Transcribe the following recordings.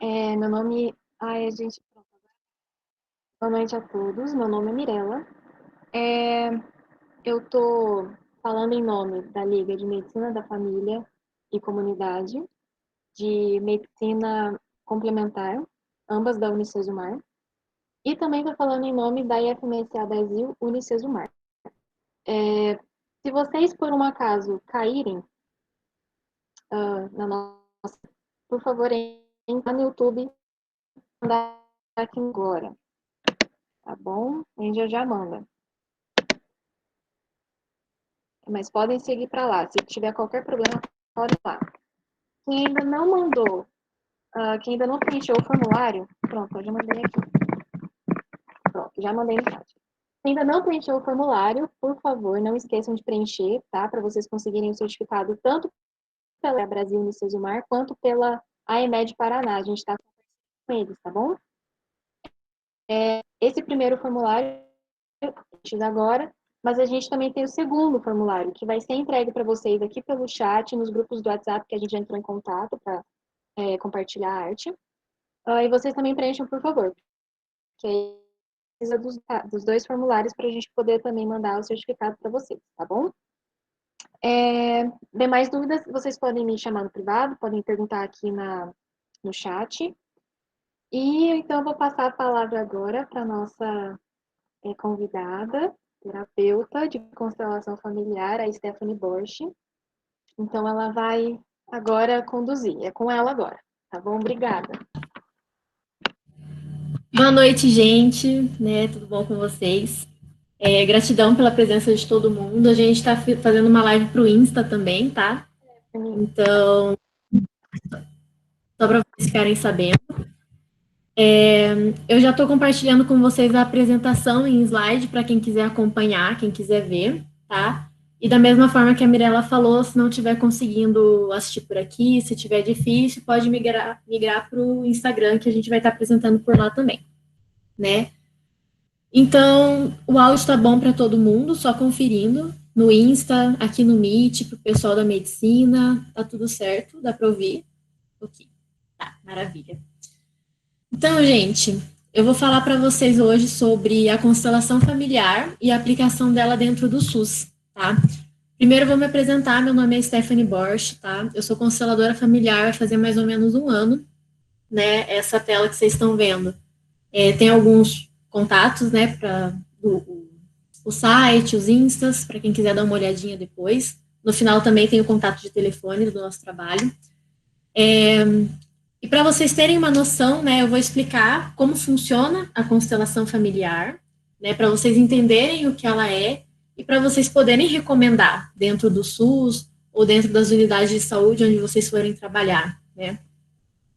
Meu nome. Ai, a gente. Boa noite a todos. Meu nome é Mirella. Eu estou falando em nome da Liga de Medicina da Família e Comunidade, de Medicina Complementar, ambas da Unicesumar, e também estou falando em nome da IFMSA Brasil Unicesumar. Se vocês, por um acaso, caírem na nossa. Por favor, entre no YouTube e mandar aqui agora, tá bom? A gente já manda. Mas podem seguir para lá. Se tiver qualquer problema, pode ir lá. Quem ainda não mandou, quem ainda não preencheu o formulário, pronto, eu já mandei aqui. Pronto, já mandei no chat. Quem ainda não preencheu o formulário, por favor, não esqueçam de preencher, tá? Para vocês conseguirem o certificado tanto pela Brasil Unicesumar quanto pela AEMED Paraná. A gente está com eles, tá bom? Esse primeiro formulário, agora, mas a gente também tem o segundo formulário, que vai ser entregue para vocês aqui pelo chat, nos grupos do WhatsApp que a gente já entrou em contato para compartilhar a arte. E vocês também preencham, por favor, que aí precisa dos dois formulários para a gente poder também mandar o certificado para vocês, tá bom? Demais dúvidas, vocês podem me chamar no privado, podem perguntar aqui no chat. E então eu vou passar a palavra agora para a nossa convidada, terapeuta de constelação familiar, a Stephanie Borsch. Então ela vai agora conduzir, é com ela agora, tá bom? Obrigada. Boa noite, gente, né? Tudo bom com vocês? Gratidão pela presença de todo mundo. A gente está fazendo uma live para o Insta também, tá? Então, só para vocês ficarem sabendo. Eu já estou compartilhando com vocês a apresentação em slide para quem quiser acompanhar, quem quiser ver, tá? E da mesma forma que a Mirella falou, se não estiver conseguindo assistir por aqui, se tiver difícil, pode migrar para o Instagram, que a gente vai estar apresentando por lá também, né? Então, o áudio está bom para todo mundo, só conferindo. No Insta, aqui no Meet, para o pessoal da medicina, tá tudo certo, dá para ouvir? Ok, tá, maravilha. Então, gente, eu vou falar para vocês hoje sobre a constelação familiar e a aplicação dela dentro do SUS, tá? Primeiro, eu vou me apresentar, meu nome é Stephanie Borsch, tá? Eu sou consteladora familiar, vai fazer mais ou menos um ano, né? Essa tela que vocês estão vendo. Tem alguns contatos, né, para o site, os instas, para quem quiser dar uma olhadinha depois. No final também tem o contato de telefone do nosso trabalho. E para vocês terem uma noção, né, eu vou explicar como funciona a constelação familiar, né, para vocês entenderem o que ela é e para vocês poderem recomendar dentro do SUS ou dentro das unidades de saúde onde vocês forem trabalhar, né.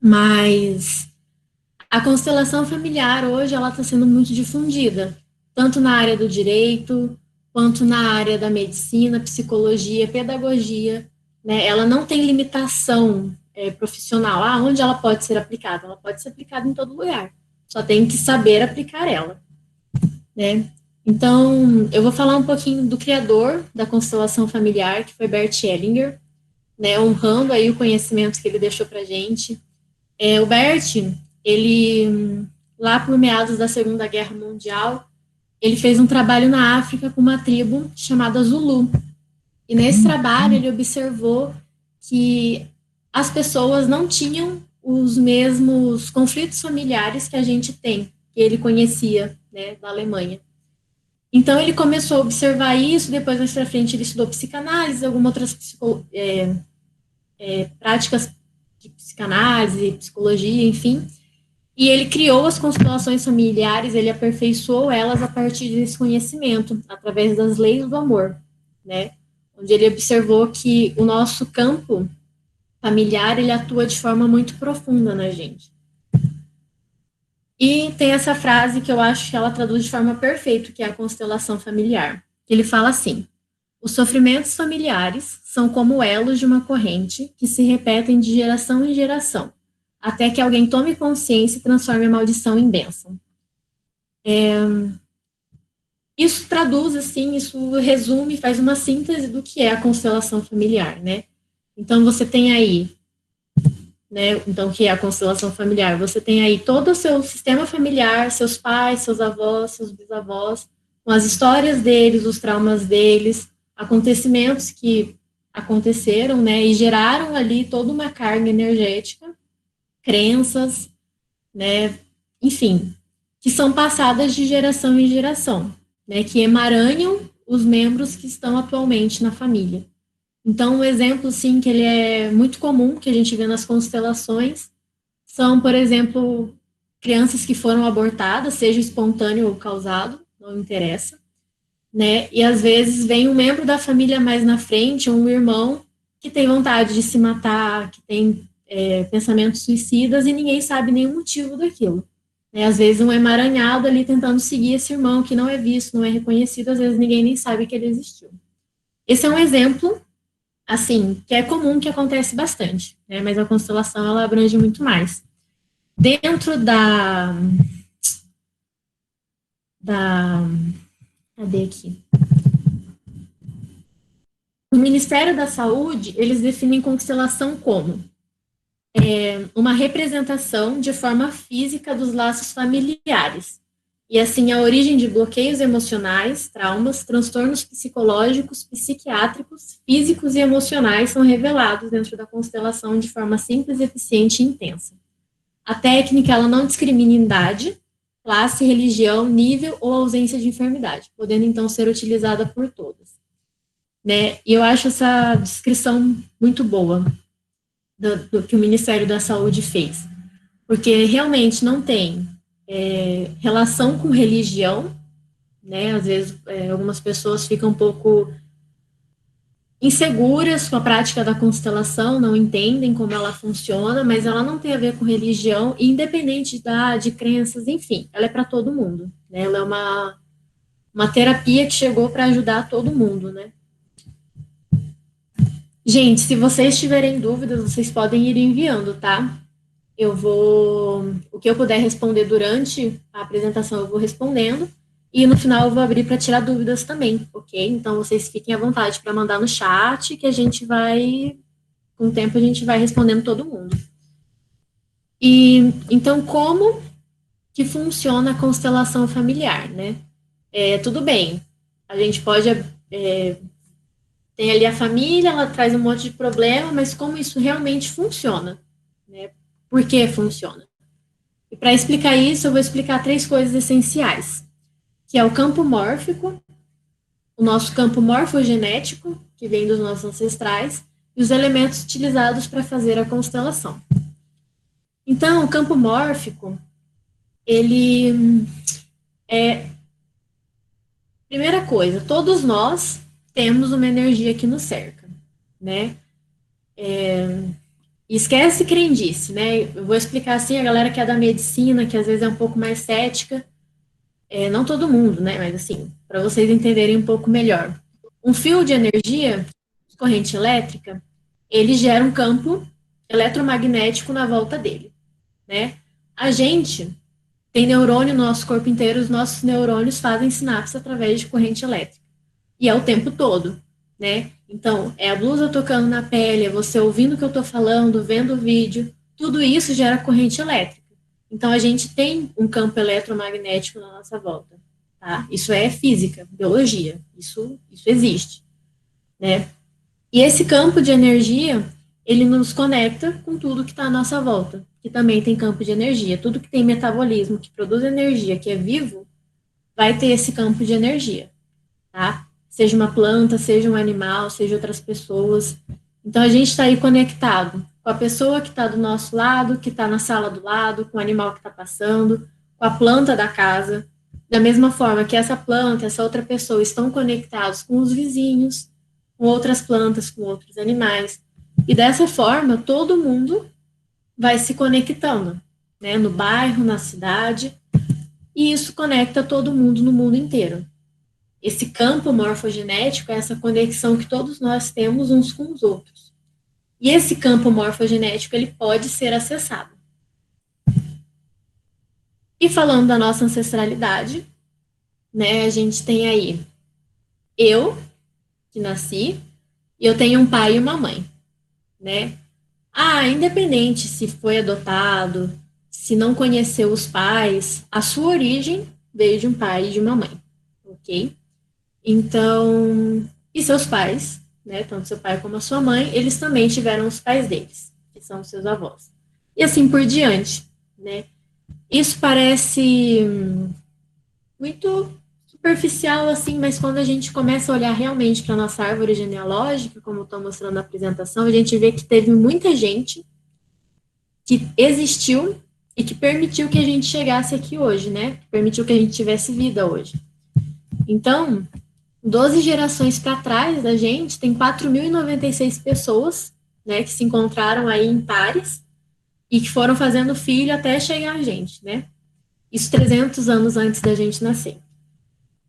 Mas a constelação familiar hoje ela está sendo muito difundida, tanto na área do direito, quanto na área da medicina, psicologia, pedagogia, né? Ela não tem limitação profissional, onde ela pode ser aplicada? Ela pode ser aplicada em todo lugar, só tem que saber aplicar ela, né? Então, eu vou falar um pouquinho do criador da constelação familiar, que foi Bert Hellinger, né, honrando aí o conhecimento que ele deixou para a gente. O Bert, ele, lá por meados da Segunda Guerra Mundial, ele fez um trabalho na África com uma tribo chamada Zulu. E nesse trabalho ele observou que as pessoas não tinham os mesmos conflitos familiares que a gente tem, que ele conhecia, né, da Alemanha. Então ele começou a observar isso, depois mais para frente ele estudou psicanálise, algumas outras práticas de psicanálise, psicologia, enfim. E ele criou as constelações familiares, ele aperfeiçoou elas a partir desse conhecimento, através das leis do amor, né? Onde ele observou que o nosso campo familiar, ele atua de forma muito profunda na gente. E tem essa frase que eu acho que ela traduz de forma perfeita, que é a constelação familiar. Ele fala assim: os sofrimentos familiares são como elos de uma corrente que se repetem de geração em geração, até que alguém tome consciência e transforme a maldição em bênção. Isso traduz, assim, isso resume, faz uma síntese do que é a constelação familiar, né? Então, você tem aí, né? Então, que é a constelação familiar. Você tem aí todo o seu sistema familiar, seus pais, seus avós, seus bisavós, com as histórias deles, os traumas deles, acontecimentos que aconteceram, né? E geraram ali toda uma carga energética, crenças, né? Enfim, que são passadas de geração em geração, né? Que emaranham os membros que estão atualmente na família. Então, um exemplo, sim, que ele é muito comum, que a gente vê nas constelações, são, por exemplo, crianças que foram abortadas, seja espontâneo ou causado, não interessa, né? E às vezes vem um membro da família mais na frente, ou um irmão, que tem vontade de se matar, que tem pensamentos suicidas e ninguém sabe nenhum motivo daquilo. Né? Às vezes um emaranhado ali tentando seguir esse irmão que não é visto, não é reconhecido, às vezes ninguém nem sabe que ele existiu. Esse é um exemplo assim, que é comum, que acontece bastante, né? Mas a constelação, ela abrange muito mais. Dentro cadê aqui? O Ministério da Saúde, eles definem constelação como uma representação de forma física dos laços familiares, e assim a origem de bloqueios emocionais, traumas, transtornos psicológicos, psiquiátricos, físicos e emocionais são revelados dentro da constelação de forma simples, eficiente e intensa. A técnica, ela não discrimina idade, classe, religião, nível ou ausência de enfermidade, podendo então ser utilizada por todas. Né? E eu acho essa descrição muito boa do que o Ministério da Saúde fez, porque realmente não tem relação com religião, né? Às vezes algumas pessoas ficam um pouco inseguras com a prática da constelação, não entendem como ela funciona, mas ela não tem a ver com religião, independente de idade, crenças, enfim, ela é para todo mundo, né? Ela é uma terapia que chegou para ajudar todo mundo, né? Gente, se vocês tiverem dúvidas, vocês podem ir enviando, tá? O que eu puder responder durante a apresentação, eu vou respondendo. E no final eu vou abrir para tirar dúvidas também, ok? Então vocês fiquem à vontade para mandar no chat, que a gente vai, com o tempo, a gente vai respondendo todo mundo. E então, como que funciona a constelação familiar, né? Tudo bem, a gente pode. Tem ali a família, ela traz um monte de problema, mas como isso realmente funciona? Né? Por que funciona? E para explicar isso, eu vou explicar 3 coisas essenciais, que é o campo mórfico, o nosso campo morfogenético, que vem dos nossos ancestrais, e os elementos utilizados para fazer a constelação. Então, o campo mórfico, ele é... Primeira coisa, todos nós temos uma energia que nos cerca, né? Esquece crendice, né? Eu vou explicar assim, a galera que é da medicina, que às vezes é um pouco mais cética, não todo mundo, né? Mas assim, para vocês entenderem um pouco melhor. Um fio de energia, corrente elétrica, ele gera um campo eletromagnético na volta dele, né? A gente tem neurônio no nosso corpo inteiro, os nossos neurônios fazem sinapse através de corrente elétrica. E é o tempo todo, né? Então, é a blusa tocando na pele, é você ouvindo o que eu estou falando, vendo o vídeo, tudo isso gera corrente elétrica. Então, a gente tem um campo eletromagnético na nossa volta, tá? Isso é física, biologia, isso existe, né? E esse campo de energia, ele nos conecta com tudo que está à nossa volta, que também tem campo de energia. Tudo que tem metabolismo, que produz energia, que é vivo, vai ter esse campo de energia, tá? Seja uma planta, seja um animal, seja outras pessoas. Então, a gente está aí conectado com a pessoa que está do nosso lado, que está na sala do lado, com o animal que está passando, com a planta da casa. Da mesma forma que essa planta, essa outra pessoa estão conectados com os vizinhos, com outras plantas, com outros animais. E dessa forma, todo mundo vai se conectando, né? No bairro, na cidade. E isso conecta todo mundo no mundo inteiro. Esse campo morfogenético é essa conexão que todos nós temos uns com os outros. E esse campo morfogenético, ele pode ser acessado. E falando da nossa ancestralidade, né, a gente tem aí eu, que nasci, e eu tenho um pai e uma mãe, né? Independente se foi adotado, se não conheceu os pais, a sua origem veio de um pai e de uma mãe, ok? Então, e seus pais, né, tanto seu pai como a sua mãe, eles também tiveram os pais deles, que são os seus avós. E assim por diante, né? Isso parece muito superficial, assim, mas quando a gente começa a olhar realmente para a nossa árvore genealógica, como estou mostrando na apresentação, a gente vê que teve muita gente que existiu e que permitiu que a gente chegasse aqui hoje, né? Permitiu que a gente tivesse vida hoje. Então, 12 gerações para trás da gente, tem 4.096 pessoas, né, que se encontraram aí em pares e que foram fazendo filho até chegar a gente, né? Isso 300 anos antes da gente nascer.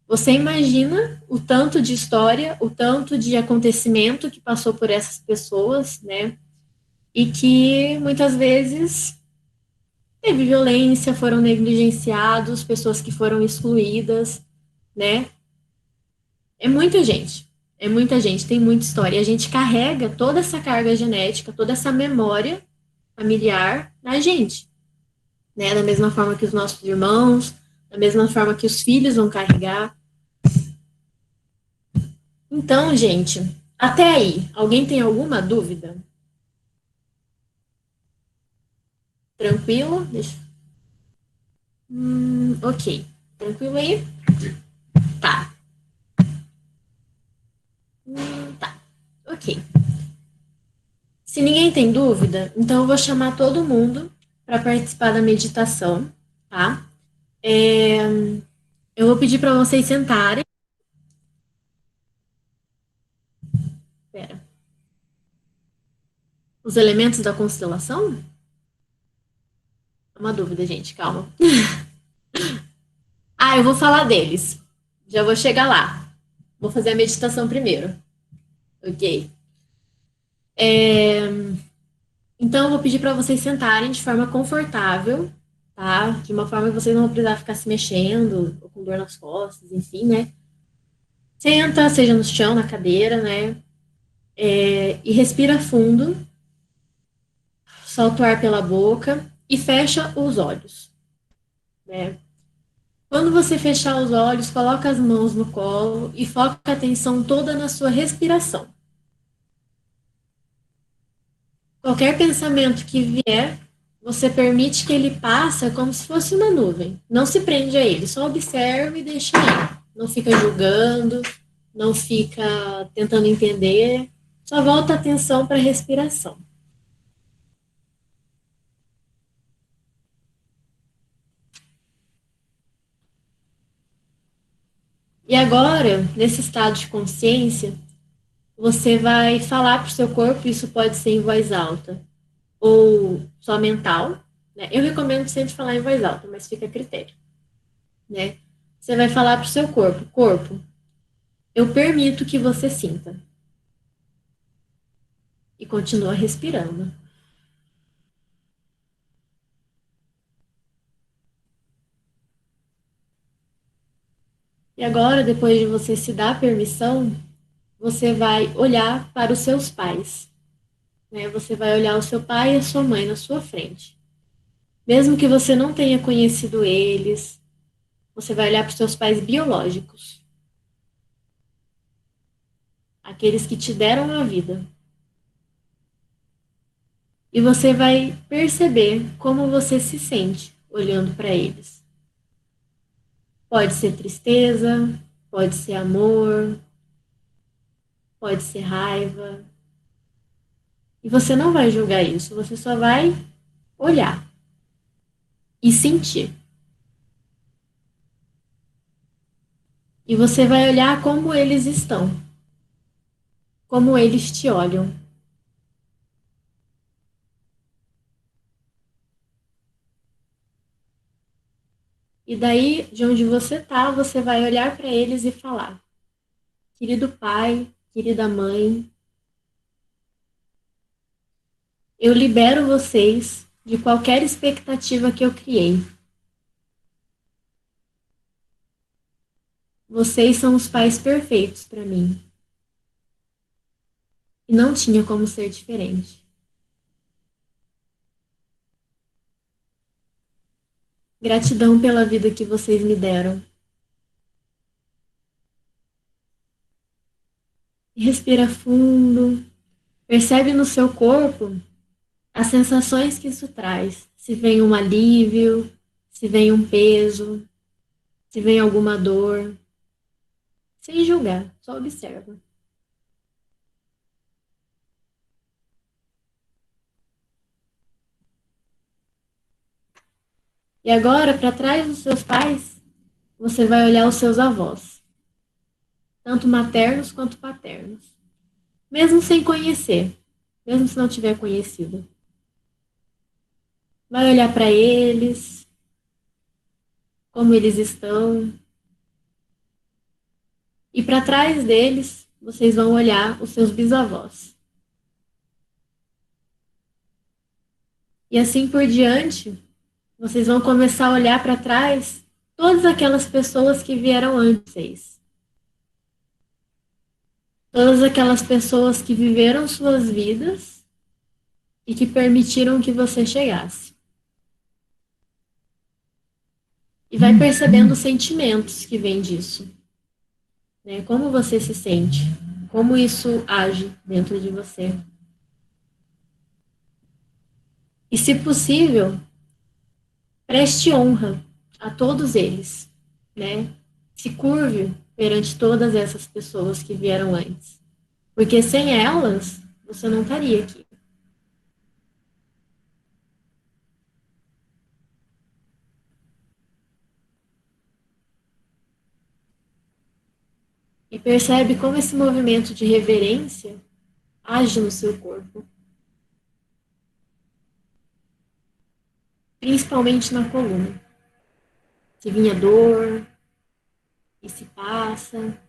Você imagina o tanto de história, o tanto de acontecimento que passou por essas pessoas, né? E que muitas vezes teve violência, foram negligenciados, pessoas que foram excluídas, né? É muita gente. É muita gente, tem muita história. E a gente carrega toda essa carga genética, toda essa memória familiar na gente, né? Da mesma forma que os nossos irmãos, da mesma forma que os filhos vão carregar. Então, gente, até aí, alguém tem alguma dúvida? Tranquilo? Ok. Tranquilo aí? Tá. Tá. Ok. Se ninguém tem dúvida, então eu vou chamar todo mundo para participar da meditação, tá? É, eu vou pedir para vocês sentarem. Pera. Os elementos da constelação? É uma dúvida, gente, calma. Eu vou falar deles. Já vou chegar lá. Vou fazer a meditação primeiro. Ok? Então, eu vou pedir para vocês sentarem de forma confortável, tá? De uma forma que vocês não vão precisar ficar se mexendo, ou com dor nas costas, enfim, né? Senta, seja no chão, na cadeira, né? E respira fundo, solta o ar pela boca e fecha os olhos, né? Quando você fechar os olhos, coloca as mãos no colo e foca a atenção toda na sua respiração. Qualquer pensamento que vier, você permite que ele passe como se fosse uma nuvem. Não se prende a ele, só observa e deixa ir. Não fica julgando, não fica tentando entender, só volta a atenção para a respiração. E agora, nesse estado de consciência, você vai falar para o seu corpo, isso pode ser em voz alta ou só mental, né? Eu recomendo sempre falar em voz alta, mas fica a critério, né? Você vai falar para o seu corpo, corpo, eu permito que você sinta. E continua respirando. E agora, depois de você se dar permissão, você vai olhar para os seus pais, né? Você vai olhar o seu pai e a sua mãe na sua frente. Mesmo que você não tenha conhecido eles, você vai olhar para os seus pais biológicos, aqueles que te deram a vida. E você vai perceber como você se sente olhando para eles. Pode ser tristeza, pode ser amor, pode ser raiva. E você não vai julgar isso, você só vai olhar e sentir. E você vai olhar como eles estão, como eles te olham. E daí, de onde você tá, você vai olhar para eles e falar: querido pai, querida mãe, eu libero vocês de qualquer expectativa que eu criei. Vocês são os pais perfeitos para mim. E não tinha como ser diferente. Gratidão pela vida que vocês me deram. Respira fundo. Percebe no seu corpo as sensações que isso traz. Se vem um alívio, se vem um peso, se vem alguma dor. Sem julgar, só observa. E agora, para trás dos seus pais, você vai olhar os seus avós, tanto maternos quanto paternos, mesmo sem conhecer, mesmo se não tiver conhecido. Vai olhar para eles, como eles estão, e para trás deles, vocês vão olhar os seus bisavós. E assim por diante, vocês vão começar a olhar para trás todas aquelas pessoas que vieram antes de vocês. Todas aquelas pessoas que viveram suas vidas e que permitiram que você chegasse. E vai percebendo os sentimentos que vêm disso. Né? Como você se sente, como isso age dentro de você. E, se possível, preste honra a todos eles, né? Se curve perante todas essas pessoas que vieram antes. Porque sem elas, você não estaria aqui. E percebe como esse movimento de reverência age no seu corpo. Principalmente na coluna. Se vinha dor, e se passa.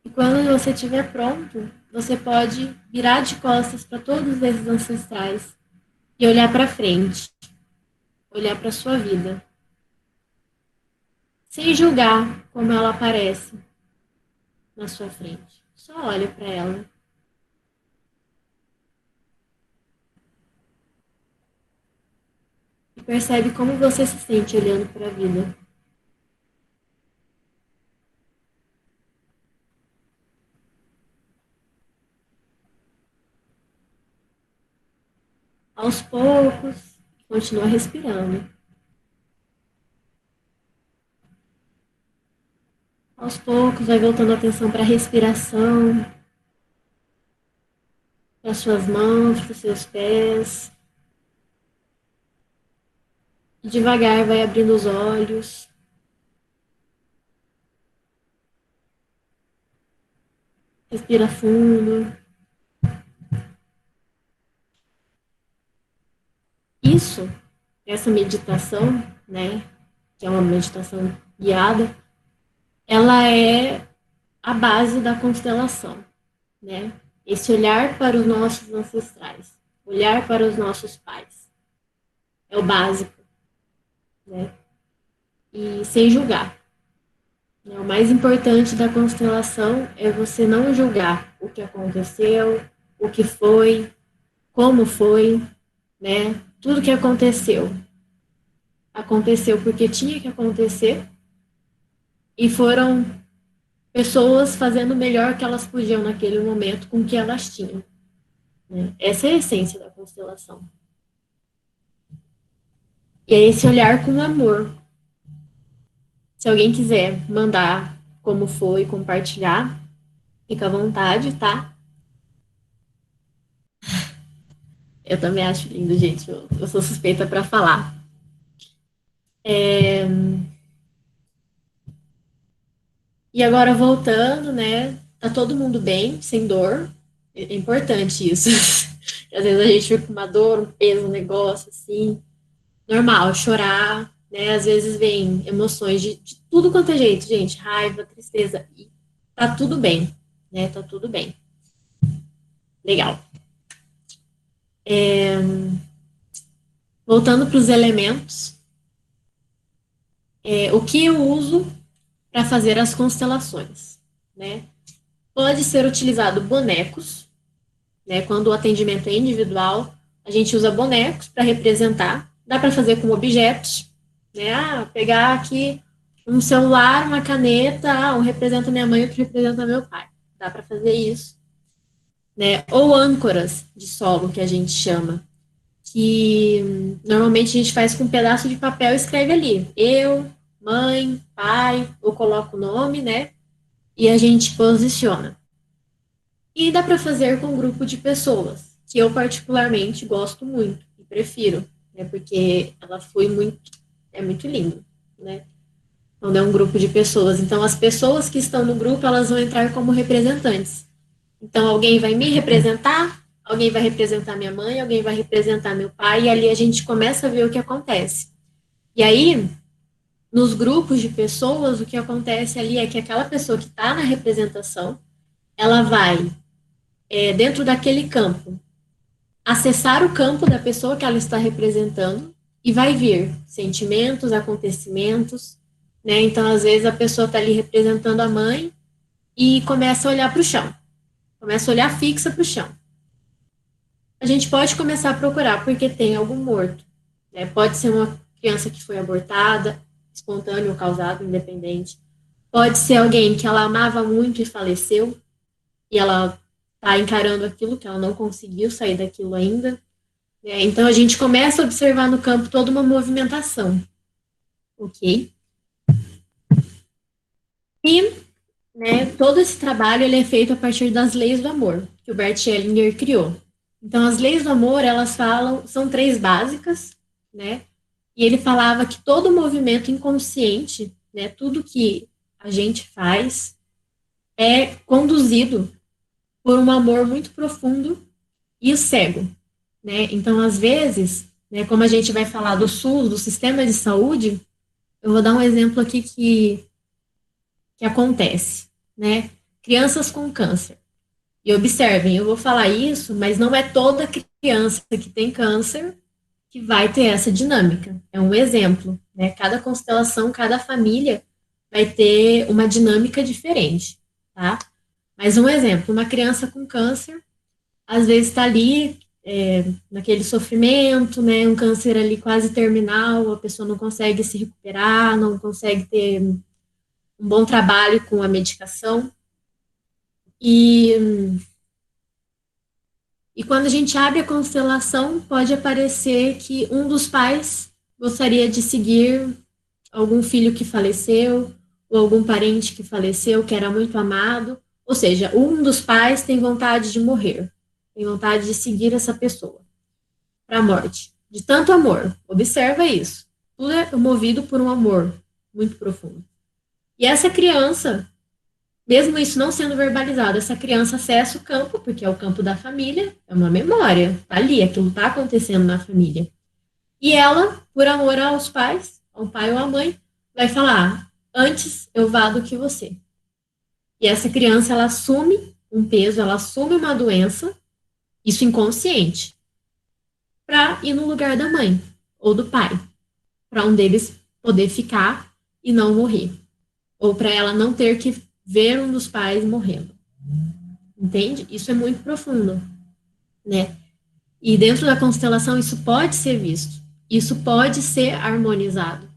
E quando você estiver pronto, você pode virar de costas para todos esses ancestrais e olhar para frente, olhar para a sua vida, sem julgar como ela aparece na sua frente. Só olha para ela. E percebe como você se sente olhando para a vida. Aos poucos, continua respirando. Aos poucos, vai voltando a atenção para a respiração, para as suas mãos, para os seus pés. E devagar vai abrindo os olhos. Respira fundo. Isso, essa meditação, né, que é uma meditação guiada, ela é a base da constelação, né? Esse olhar para os nossos ancestrais, olhar para os nossos pais, é o básico, né? E sem julgar. Né? O mais importante da constelação é você não julgar o que aconteceu, o que foi, como foi, né? Tudo que aconteceu porque tinha que acontecer e foram pessoas fazendo o melhor que elas podiam naquele momento com o que elas tinham. Né? Essa é a essência da constelação. E é esse olhar com amor. Se alguém quiser mandar como foi, compartilhar, fica à vontade, tá? Eu também acho lindo, gente. Eu sou suspeita para falar. E agora voltando, né? Tá todo mundo bem, sem dor. É importante isso. Às vezes a gente fica com uma dor, um peso, um negócio assim. Normal, chorar, né? Às vezes vem emoções de tudo quanto é jeito, gente. Raiva, tristeza. E tá tudo bem, né? Tá tudo bem. Legal. Voltando para os elementos. O que eu uso para fazer as constelações, né? Pode ser utilizado bonecos, né? Quando o atendimento é individual, a gente usa bonecos para representar. Dá para fazer com objetos, né? Pegar aqui um celular, uma caneta, um representa minha mãe, outro representa meu pai. Dá para fazer isso, né? Ou âncoras de solo, que a gente chama, que normalmente a gente faz com um pedaço de papel e escreve ali. Eu, mãe, pai, ou coloca o nome, né? E a gente posiciona. E dá para fazer com um grupo de pessoas, que eu particularmente gosto muito e prefiro, né? Porque ela foi é muito lindo, né? Quando é um grupo de pessoas. Então, as pessoas que estão no grupo, elas vão entrar como representantes. Então, alguém vai me representar, alguém vai representar minha mãe, alguém vai representar meu pai, e ali a gente começa a ver o que acontece. E aí, nos grupos de pessoas, o que acontece ali é que aquela pessoa que está na representação, ela vai, dentro daquele campo, acessar o campo da pessoa que ela está representando e vai vir sentimentos, acontecimentos, né? Então, às vezes, a pessoa está ali representando a mãe e começa a olhar para o chão, começa a olhar fixa para o chão. A gente pode começar a procurar porque tem algo morto, né? Pode ser uma criança que foi abortada, espontâneo ou causado, independente. Pode ser alguém que ela amava muito e faleceu, e ela está encarando aquilo, que ela não conseguiu sair daquilo ainda. Né? Então, a gente começa a observar no campo toda uma movimentação, ok? E, né, todo esse trabalho ele é feito a partir das leis do amor, que o Bert Hellinger criou. Então, as leis do amor, elas falam, são 3 básicas, né? E ele falava que todo movimento inconsciente, né, tudo que a gente faz, é conduzido por um amor muito profundo e cego, né? Então, às vezes, né, como a gente vai falar do SUS, do sistema de saúde, eu vou dar um exemplo aqui que acontece, né? Crianças com câncer. E observem, eu vou falar isso, mas não é toda criança que tem câncer que vai ter essa dinâmica. É um exemplo, né? Cada constelação, cada família vai ter uma dinâmica diferente, tá? Mas um exemplo, uma criança com câncer, às vezes está ali naquele sofrimento, né? Um câncer ali quase terminal, a pessoa não consegue se recuperar, não consegue ter um bom trabalho com a medicação. E quando a gente abre a constelação, pode aparecer que um dos pais gostaria de seguir algum filho que faleceu, ou algum parente que faleceu, que era muito amado. Ou seja, um dos pais tem vontade de morrer, tem vontade de seguir essa pessoa para a morte. De tanto amor. Observa isso. Tudo é movido por um amor muito profundo. E essa criança, mesmo isso não sendo verbalizado, essa criança acessa o campo, porque é o campo da família, é uma memória, tá ali, aquilo tá acontecendo na família. E ela, por amor aos pais, ao pai ou à mãe, vai falar, antes eu vá do que você. E essa criança, ela assume um peso, ela assume uma doença, isso inconsciente, para ir no lugar da mãe ou do pai, para um deles poder ficar e não morrer. Ou para ela não ter que ver um dos pais morrendo. Entende? Isso é muito profundo, né? E dentro da constelação isso pode ser visto, isso pode ser harmonizado,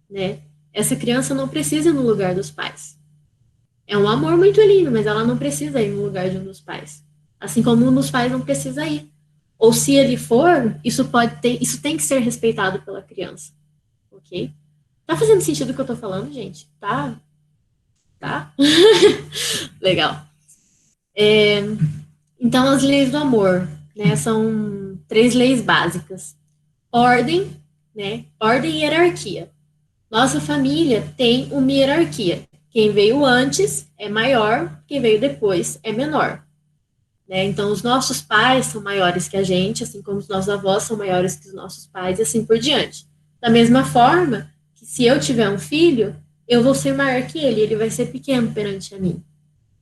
né? Essa criança não precisa ir no lugar dos pais. É um amor muito lindo, mas ela não precisa ir no lugar de um dos pais. Assim como um dos pais não precisa ir. Ou se ele for, isso tem que ser respeitado pela criança, ok? Tá fazendo sentido o que eu tô falando, gente? Tá? Legal. Então, as leis do amor, né, são 3 leis básicas. Ordem, né, ordem e hierarquia. Nossa família tem uma hierarquia. Quem veio antes é maior, quem veio depois é menor. Né? Então, os nossos pais são maiores que a gente, assim como os nossos avós são maiores que os nossos pais, e assim por diante. Da mesma forma, que se eu tiver um filho, eu vou ser maior que ele vai ser pequeno perante a mim.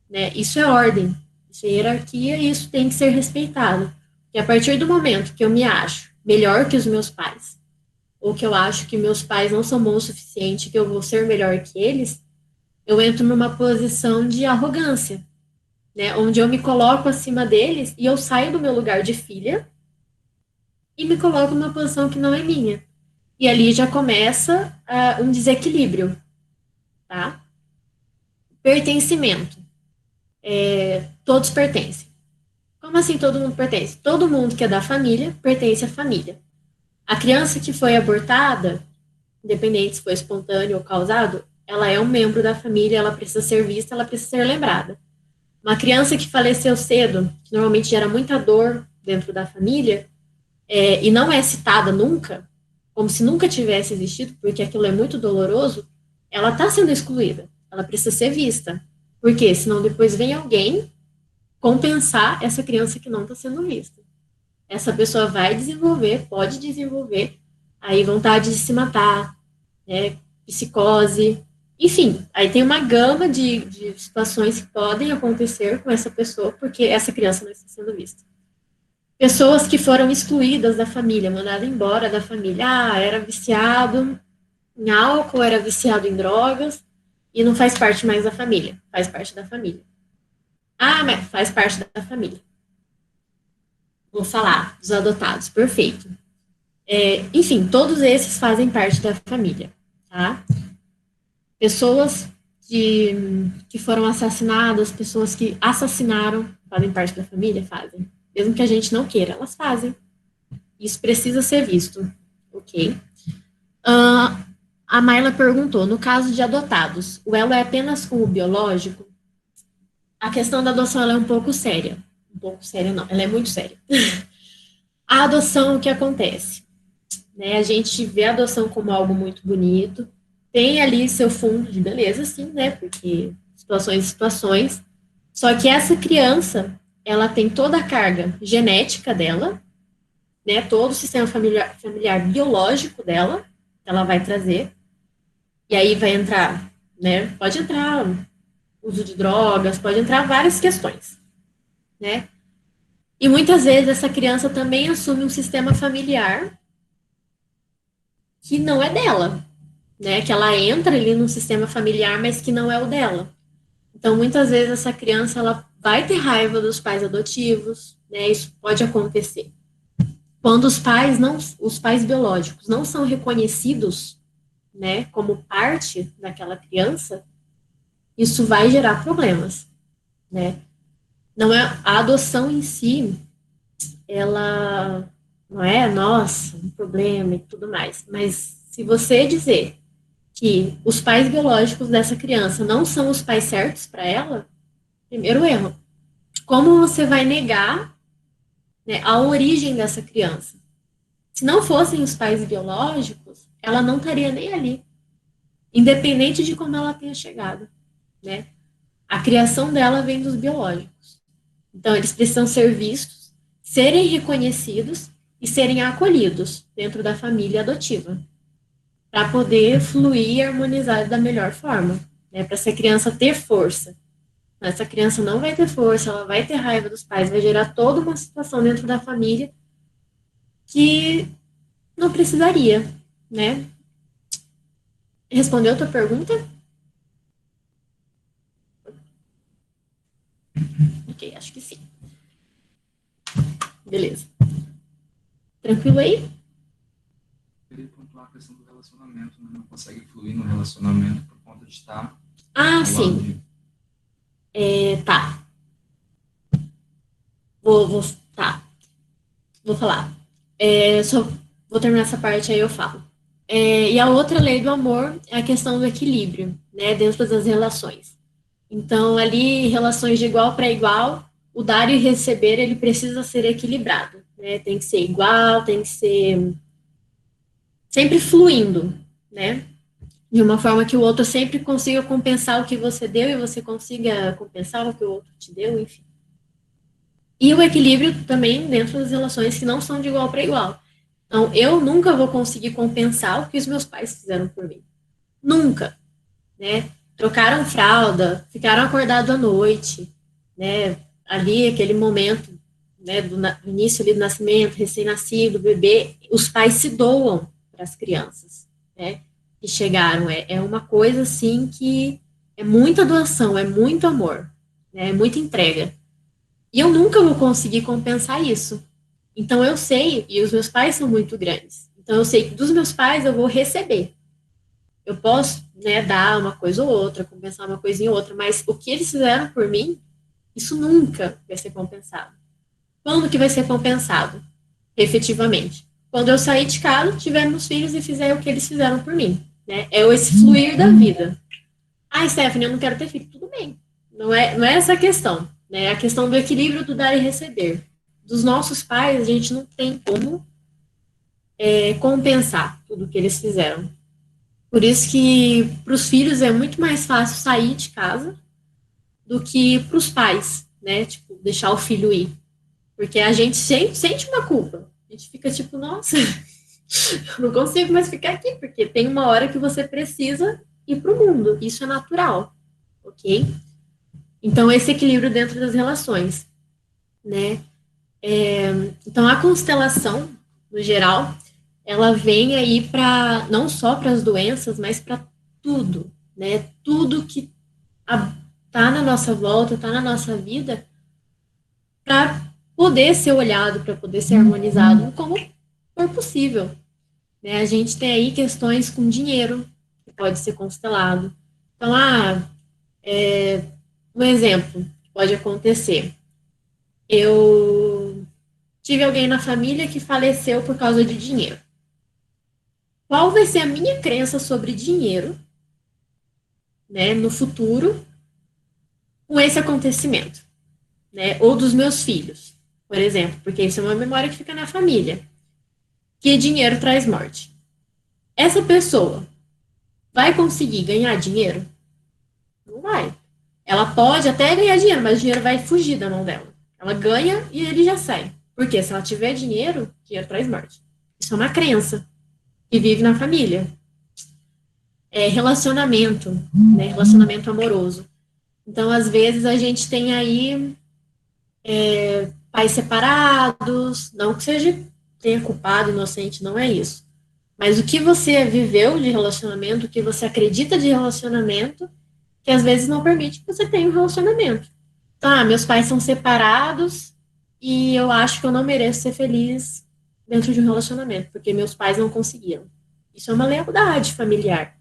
Né? Isso é ordem, isso é hierarquia e isso tem que ser respeitado. Porque a partir do momento que eu me acho melhor que os meus pais, ou que eu acho que meus pais não são bons o suficiente, que eu vou ser melhor que eles, eu entro numa posição de arrogância. né, onde eu me coloco acima deles e eu saio do meu lugar de filha e me coloco numa posição que não é minha. E ali já começa um desequilíbrio, tá? Pertencimento. Todos pertencem. Como assim todo mundo pertence? Todo mundo que é da família pertence à família. A criança que foi abortada, independente se foi espontâneo ou causado, ela é um membro da família, ela precisa ser vista, ela precisa ser lembrada. Uma criança que faleceu cedo, que normalmente gera muita dor dentro da família, e não é citada nunca, como se nunca tivesse existido, porque aquilo é muito doloroso, ela está sendo excluída. Ela precisa ser vista. Por quê? Senão depois vem alguém compensar essa criança que não está sendo vista. Essa pessoa vai desenvolver, pode desenvolver, aí vontade de se matar, né, psicose, enfim, aí tem uma gama de situações que podem acontecer com essa pessoa, porque essa criança não está sendo vista. Pessoas que foram excluídas da família, mandadas embora da família, era viciado em álcool, era viciado em drogas, e não faz parte mais da família, faz parte da família. Mas faz parte da família. Vou falar dos adotados, perfeito. Enfim, todos esses fazem parte da família, tá? Pessoas que foram assassinadas, pessoas que assassinaram, fazem parte da família? Fazem. Mesmo que a gente não queira, elas fazem. Isso precisa ser visto, ok? A Marla perguntou, no caso de adotados, o elo é apenas com o biológico? A questão da adoção ela é um pouco séria. Um pouco séria não, ela é muito séria. A adoção, o que acontece? Né, a gente vê a adoção como algo muito bonito, tem ali seu fundo de beleza, sim, né, porque situações e situações, só que essa criança, ela tem toda a carga genética dela, né, todo o sistema familiar biológico dela, ela vai trazer, e aí vai entrar, né, pode entrar uso de drogas, pode entrar várias questões, né, e muitas vezes essa criança também assume um sistema familiar que não é dela, né? Que ela entra ali no sistema familiar, mas que não é o dela. Então, muitas vezes essa criança ela vai ter raiva dos pais adotivos, né? Isso pode acontecer. Quando os pais biológicos não são reconhecidos, né, como parte daquela criança, isso vai gerar problemas, né? Não é a adoção em si, ela não é, nossa, um problema e tudo mais, mas se você dizer que os pais biológicos dessa criança não são os pais certos para ela, primeiro erro. Como você vai negar, né, a origem dessa criança? Se não fossem os pais biológicos, ela não estaria nem ali, independente de como ela tenha chegado, né? A criação dela vem dos biológicos. Então, eles precisam ser vistos, serem reconhecidos e serem acolhidos dentro da família adotiva, para poder fluir e harmonizar da melhor forma, né? Para essa criança ter força. Essa criança não vai ter força, ela vai ter raiva dos pais, vai gerar toda uma situação dentro da família que não precisaria, né? Respondeu a tua pergunta? Ok, acho que sim. Beleza. Tranquilo aí? Eu queria pontuar a questão do relacionamento, né? Não consegue fluir no relacionamento por conta de estar... sim. Tá. Tá. Vou falar. Só vou terminar essa parte, aí eu falo. E a outra lei do amor é a questão do equilíbrio, né, dentro das relações. Então, ali, relações de igual para igual, o dar e receber, ele precisa ser equilibrado, né, tem que ser igual, tem que ser sempre fluindo, né, de uma forma que o outro sempre consiga compensar o que você deu e você consiga compensar o que o outro te deu, enfim. E o equilíbrio também dentro das relações que não são de igual para igual. Então, eu nunca vou conseguir compensar o que os meus pais fizeram por mim. Nunca, né? Trocaram fralda, ficaram acordados à noite, né? Ali, aquele momento, né, do início ali do nascimento, recém-nascido, bebê, os pais se doam para as crianças, né? Que chegaram. É uma coisa, assim, que é muita doação, é muito amor, né? Muita entrega. E eu nunca vou conseguir compensar isso. Então eu sei, e os meus pais são muito grandes. Então eu sei que dos meus pais eu vou receber. Eu posso, né, dar uma coisa ou outra, compensar uma coisinha ou outra, mas o que eles fizeram por mim, isso nunca vai ser compensado. Quando que vai ser compensado? Efetivamente. Quando eu sair de casa, tiver meus filhos e fizer o que eles fizeram por mim. Né? É esse fluir da vida. Ah, Stephanie, eu não quero ter filho. Tudo bem. Não é essa a questão. Né? É a questão do equilíbrio do dar e receber. Dos nossos pais, a gente não tem como compensar tudo que eles fizeram. Por isso que para os filhos é muito mais fácil sair de casa do que para os pais, né? Tipo, deixar o filho ir. Porque a gente sente uma culpa. A gente fica tipo, nossa, eu não consigo mais ficar aqui, porque tem uma hora que você precisa ir para o mundo. Isso é natural, ok? Então, esse equilíbrio dentro das relações, né? Então, a constelação, no geral, ela vem aí para, não só para as doenças, mas para tudo, né? Tudo que tá na nossa volta, tá na nossa vida, para poder ser olhado, para poder ser harmonizado, como for possível. Né? A gente tem aí questões com dinheiro, que pode ser constelado. Então, um exemplo que pode acontecer. Eu tive alguém na família que faleceu por causa de dinheiro. Qual vai ser a minha crença sobre dinheiro, né, no futuro, com esse acontecimento? Né? Ou dos meus filhos, por exemplo, porque isso é uma memória que fica na família. Que dinheiro traz morte. Essa pessoa vai conseguir ganhar dinheiro? Não vai. Ela pode até ganhar dinheiro, mas o dinheiro vai fugir da mão dela. Ela ganha e ele já sai. Porque se ela tiver dinheiro, dinheiro traz morte. Isso é uma crença que vive na família. Relacionamento, né? Relacionamento amoroso. Então, às vezes, a gente tem aí pais separados, não que tenha culpado, inocente, não é isso. Mas o que você viveu de relacionamento, o que você acredita de relacionamento, que às vezes não permite que você tenha um relacionamento. Então, meus pais são separados e eu acho que eu não mereço ser feliz dentro de um relacionamento, porque meus pais não conseguiram. Isso é uma lealdade familiar.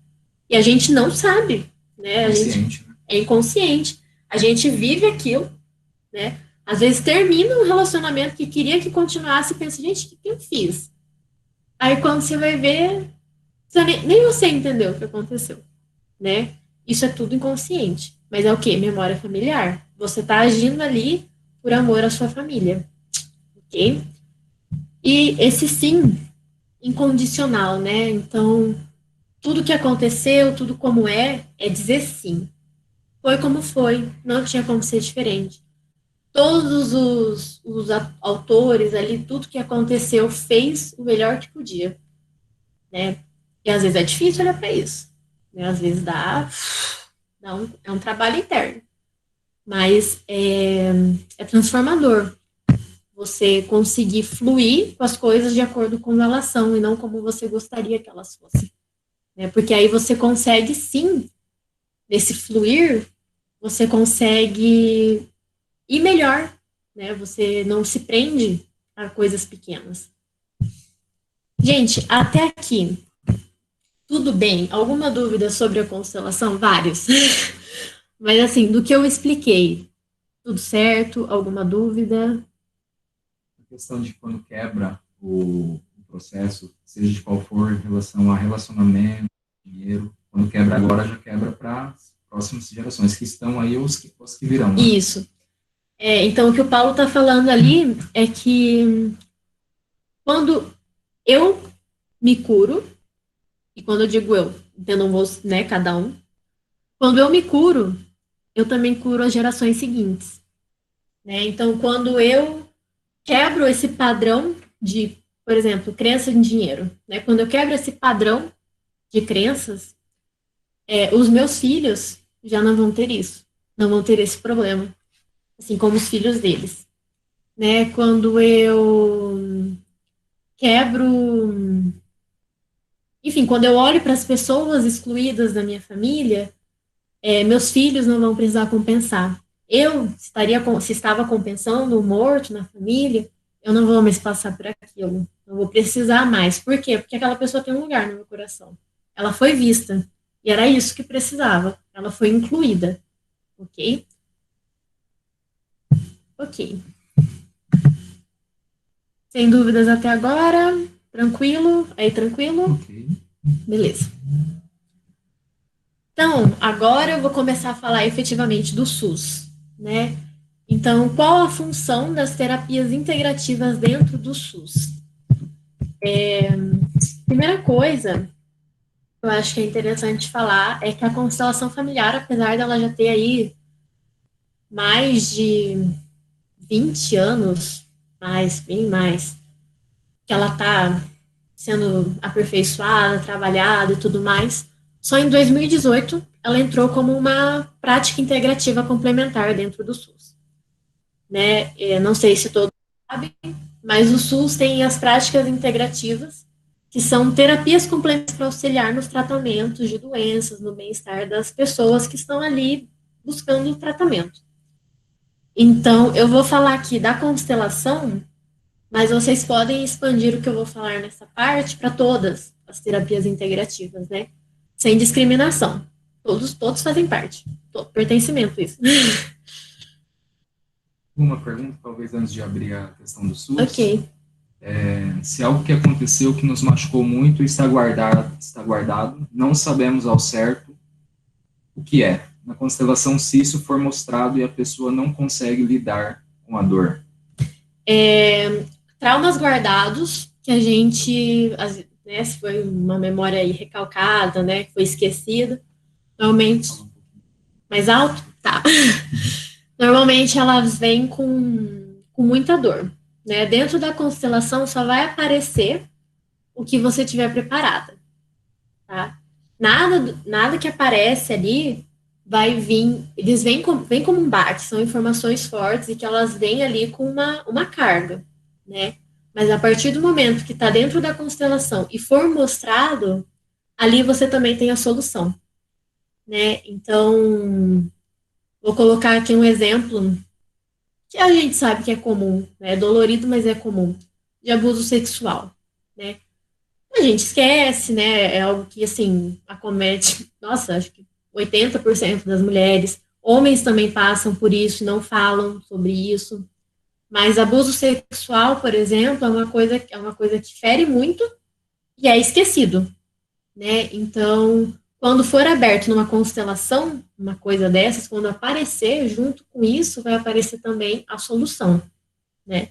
E a gente não sabe, né? A gente é inconsciente. A gente vive aquilo, né? Às vezes termina um relacionamento que queria que continuasse e pensa, gente, o que eu fiz? Aí quando você vai ver, nem você entendeu o que aconteceu, né? Isso é tudo inconsciente. Mas é o quê? Memória familiar. Você está agindo ali por amor à sua família, ok? E esse sim, incondicional, né? Então, tudo que aconteceu, tudo como é dizer sim. Foi como foi, não tinha como ser diferente. Todos os autores ali, tudo que aconteceu, fez o melhor que podia, né? E às vezes é difícil olhar para isso, né? Às vezes é um trabalho interno, mas é transformador você conseguir fluir com as coisas de acordo com elas são e não como você gostaria que elas fossem, né? Porque aí você consegue sim, nesse fluir, você consegue ir melhor, né? Você não se prende a coisas pequenas. Gente, até aqui, tudo bem? Alguma dúvida sobre a constelação? Vários. Mas assim, do que eu expliquei, tudo certo? Alguma dúvida? A questão de quando quebra o processo, seja de qual for, em relação a relacionamento, dinheiro, quando quebra agora, já quebra para as próximas gerações que estão aí, os que virão. Né? Isso. Então, o que o Paulo está falando ali é que quando eu me curo, e quando eu digo eu, entendam vocês, né, cada um, quando eu me curo, eu também curo as gerações seguintes. Né? Então, quando eu quebro esse padrão de, por exemplo, crença em dinheiro, né? Quando eu quebro esse padrão de crenças, os meus filhos já não vão ter isso, não vão ter esse problema, assim como os filhos deles. Né? Quando eu quebro... Enfim, quando eu olho para as pessoas excluídas da minha família, meus filhos não vão precisar compensar. se estava compensando o morto na família, eu não vou mais passar por aquilo, não vou precisar mais. Por quê? Porque aquela pessoa tem um lugar no meu coração. Ela foi vista, e era isso que precisava. Ela foi incluída, ok? Ok. Sem dúvidas até agora? Tranquilo? Aí, tranquilo? Ok. Beleza. Então, agora eu vou começar a falar efetivamente do SUS, né? Então, qual a função das terapias integrativas dentro do SUS? Primeira coisa, eu acho que é interessante falar é que a constelação familiar, apesar dela já ter aí mais de 20 anos, bem mais, que ela está sendo aperfeiçoada, trabalhada e tudo mais, só em 2018 ela entrou como uma prática integrativa complementar dentro do SUS. Né? Não sei se todos sabem, mas o SUS tem as práticas integrativas, que são terapias complementares para auxiliar nos tratamentos de doenças, no bem-estar das pessoas que estão ali buscando tratamento. Então, eu vou falar aqui da constelação, mas vocês podem expandir o que eu vou falar nessa parte para todas as terapias integrativas, né? Sem discriminação. Todos fazem parte. Pertencimento, isso. Uma pergunta, talvez antes de abrir a questão do SUS. Ok. Se algo que aconteceu que nos machucou muito está guardado, não sabemos ao certo o que é. Na constelação, se isso for mostrado e a pessoa não consegue lidar com a dor. Traumas guardados, que a gente, né, se foi uma memória aí recalcada, né, que foi esquecida, normalmente, mais alto? Tá. Normalmente elas vêm com muita dor, né, dentro da constelação só vai aparecer o que você tiver preparada, tá? Nada que aparece ali vai vir, eles vêm como um baque, são informações fortes e que elas vêm ali com uma carga, né? Mas a partir do momento que está dentro da constelação e for mostrado, ali você também tem a solução, né? Então, vou colocar aqui um exemplo que a gente sabe que é comum, né? É dolorido, mas é comum, de abuso sexual, né? A gente esquece, né? É algo que, assim, acomete, nossa, acho que 80% das mulheres. Homens também passam por isso e não falam sobre isso. Mas abuso sexual, por exemplo, é uma coisa que fere muito e é esquecido, né? Então, quando for aberto numa constelação, uma coisa dessas, quando aparecer, junto com isso, vai aparecer também a solução, né?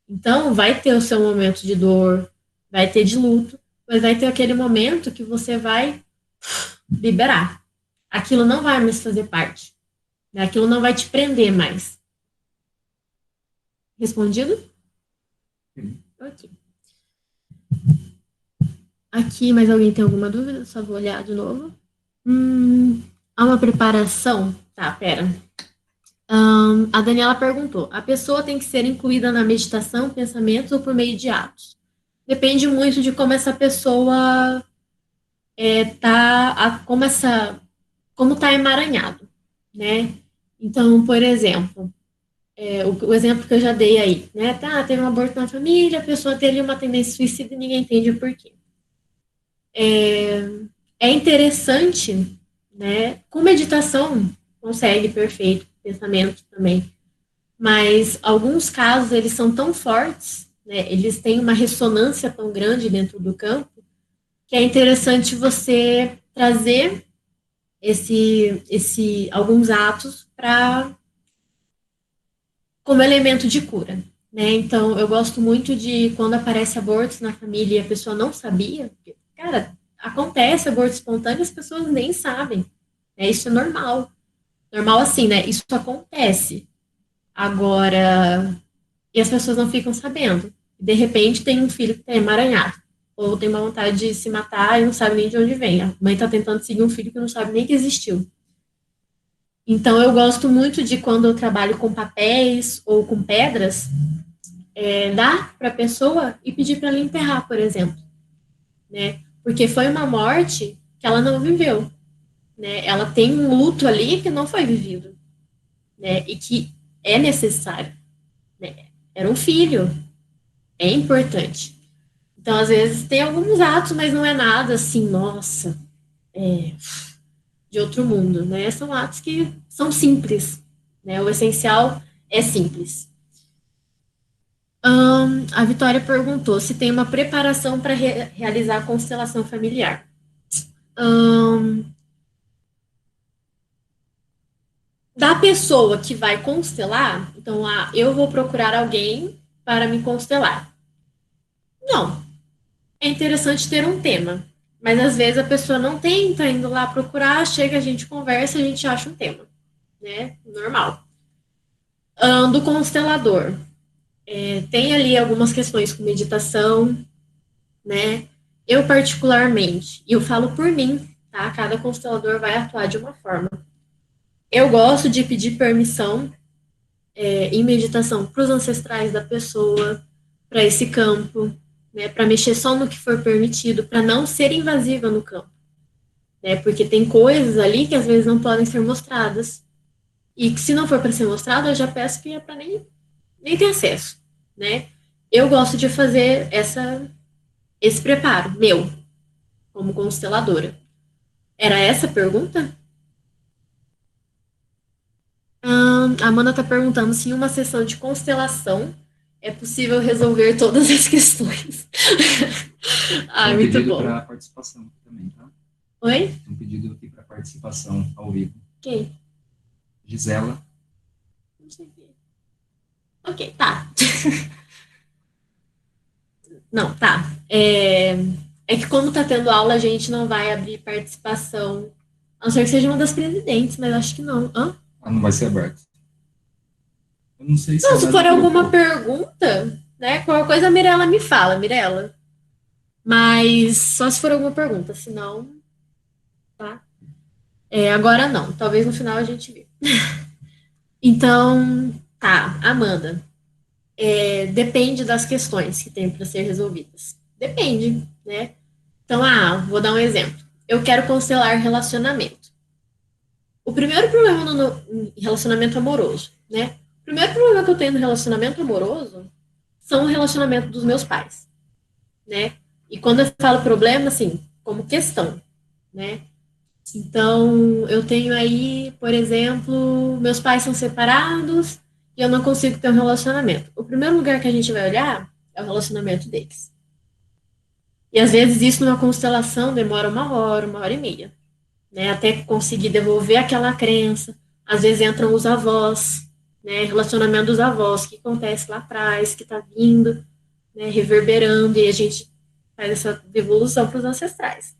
Então, vai ter o seu momento de dor, vai ter de luto, mas vai ter aquele momento que você vai liberar. Aquilo não vai mais fazer parte, né? Aquilo não vai te prender mais. Respondido? Ok. Aqui, mais alguém tem alguma dúvida? Só vou olhar de novo. Há uma preparação? Tá, pera. A Daniela perguntou: a pessoa tem que ser incluída na meditação, pensamentos ou por meio de atos? Depende muito de como essa pessoa como está emaranhado, né? Então, por exemplo, o exemplo que eu já dei aí, né? Tá, teve um aborto na família, a pessoa teve uma tendência suicida e ninguém entende o porquê. É interessante, né? Com meditação consegue perfeito, pensamento também, mas alguns casos eles são tão fortes, né? Eles têm uma ressonância tão grande dentro do campo que é interessante você trazer alguns atos como elemento de cura, né? Então, eu gosto muito de quando aparece abortos na família e a pessoa não sabia, porque, cara, acontece aborto espontâneo, as pessoas nem sabem, né? Isso é normal. Normal assim, né? Isso acontece. Agora, e as pessoas não ficam sabendo. De repente, tem um filho que está emaranhado, ou tem uma vontade de se matar e não sabe nem de onde vem. A mãe está tentando seguir um filho que não sabe nem que existiu. Então, eu gosto muito de quando eu trabalho com papéis ou com pedras, dar para a pessoa e pedir para ela enterrar, por exemplo, né? Porque foi uma morte que ela não viveu, né? Ela tem um luto ali que não foi vivido. né, e que é necessário, né? Era um filho, é importante. Então, às vezes, tem alguns atos, mas não é nada assim, nossa, de outro mundo, né? São atos que são simples, né? O essencial é simples. A Vitória perguntou se tem uma preparação para realizar a constelação familiar. Da pessoa que vai constelar, então, eu vou procurar alguém para me constelar. Não. É interessante ter um tema, mas às vezes a pessoa não tem, tá indo lá procurar, chega, a gente conversa, a gente acha um tema, né? Normal. Do constelador. Tem ali algumas questões com meditação, né? Eu, particularmente, e eu falo por mim, tá? Cada constelador vai atuar de uma forma. Eu gosto de pedir permissão em meditação para os ancestrais da pessoa, para esse campo, né? Para mexer só no que for permitido, para não ser invasiva no campo, né? Porque tem coisas ali que às vezes não podem ser mostradas. E que se não for para ser mostrado, eu já peço que é para nem ter acesso, né? Eu gosto de fazer esse preparo, meu, como consteladora. Era essa a pergunta? A Amanda está perguntando se em uma sessão de constelação é possível resolver todas as questões. Tem Muito pedido bom. para participação também, tá? Oi? Tem um pedido aqui para participação ao vivo. Quem? Gisela. Não sei quem. Ok, tá. Não, tá. É que como tá tendo aula, a gente não vai abrir participação. A não ser que seja uma das presidentes, mas acho que não. Hã? Não vai ser aberto. Eu não sei se Não, ela se é for do alguma grupo. pergunta, né? Qualquer coisa a Mirella me fala, Mirella. Mas só se for alguma pergunta, senão, tá? Agora não. Talvez no final a gente vê. Então, tá, Amanda. Depende das questões que tem para ser resolvidas. Depende, né? Então, vou dar um exemplo. Eu quero constelar relacionamento. O primeiro problema no relacionamento amoroso, né? O primeiro problema que eu tenho no relacionamento amoroso são o relacionamento dos meus pais, né? E quando eu falo problema, assim, como questão, né? Então, eu tenho aí, por exemplo, meus pais são separados e eu não consigo ter um relacionamento. O primeiro lugar que a gente vai olhar é o relacionamento deles. E às vezes isso numa constelação demora 1 hora e meia, né? Até conseguir devolver aquela crença. Às vezes entram os avós, né? Relacionamento dos avós, que acontece lá atrás, que está vindo, né? Reverberando, e a gente faz essa devolução para os ancestrais.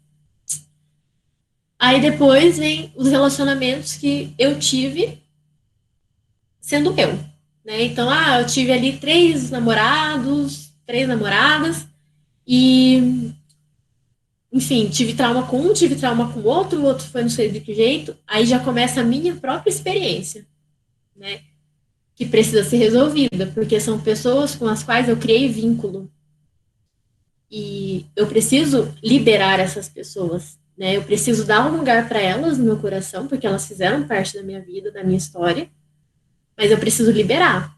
Aí depois vem os relacionamentos que eu tive sendo eu, né? Então, eu tive ali 3 namorados, 3 namoradas, e, enfim, tive trauma com um, tive trauma com o outro foi não sei de que jeito, aí já começa a minha própria experiência, né? Que precisa ser resolvida, porque são pessoas com as quais eu criei vínculo. E eu preciso liberar essas pessoas, né? Eu preciso dar um lugar para elas no meu coração, porque elas fizeram parte da minha vida, da minha história, mas eu preciso liberar,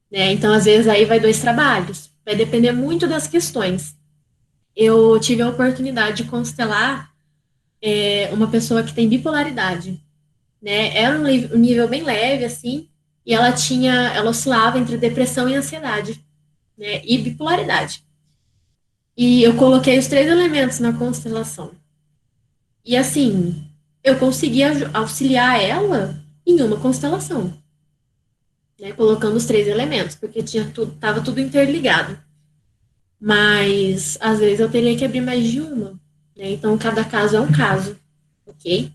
né? Então, às vezes, aí vai 2 trabalhos, vai depender muito das questões. Eu tive a oportunidade de constelar uma pessoa que tem bipolaridade, né? Era um nível bem leve, assim, e ela oscilava entre depressão e ansiedade, né? E bipolaridade. E eu coloquei os 3 elementos na constelação. E assim, eu consegui auxiliar ela em uma constelação, né? Colocando os 3 elementos, porque estava tudo interligado. Mas às vezes eu teria que abrir mais de uma, né? Então cada caso é um caso, ok?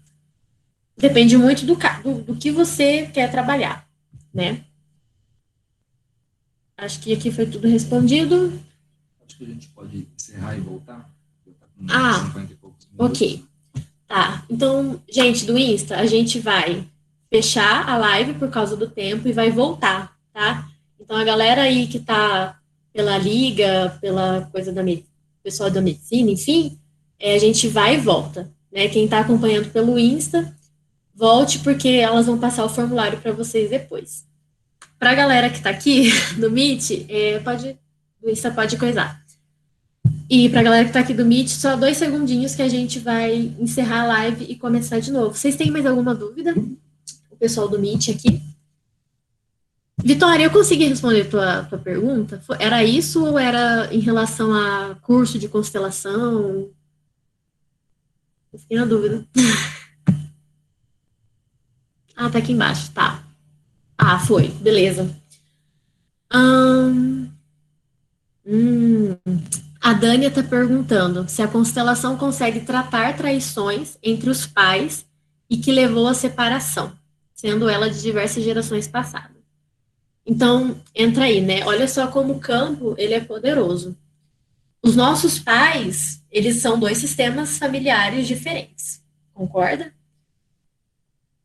Depende muito do que você quer trabalhar, né? Acho que aqui foi tudo respondido. Acho que a gente pode encerrar e voltar. Tá com 50 e poucos minutos. Ok. Tá. Então, gente do Insta, a gente vai fechar a live por causa do tempo e vai voltar, tá? Então, a galera aí que tá pela liga, pela coisa pessoal da medicina, enfim, a gente vai e volta, né? Quem tá acompanhando pelo Insta, volte porque elas vão passar o formulário para vocês depois. Para a galera que está aqui no Meet, o Insta pode coisar. E para a galera que está aqui do Meet, só 2 segundinhos que a gente vai encerrar a live e começar de novo. Vocês têm mais alguma dúvida? O pessoal do Meet aqui. Vitória, eu consegui responder tua pergunta? Era isso ou era em relação a curso de constelação? Eu fiquei na dúvida. Ah, tá aqui embaixo, tá. Ah, foi, beleza. A Dânia está perguntando se a constelação consegue tratar traições entre os pais e que levou à separação, sendo ela de diversas gerações passadas. Então, entra aí, né? Olha só como o campo, ele é poderoso. Os nossos pais, eles são 2 sistemas familiares diferentes, concorda?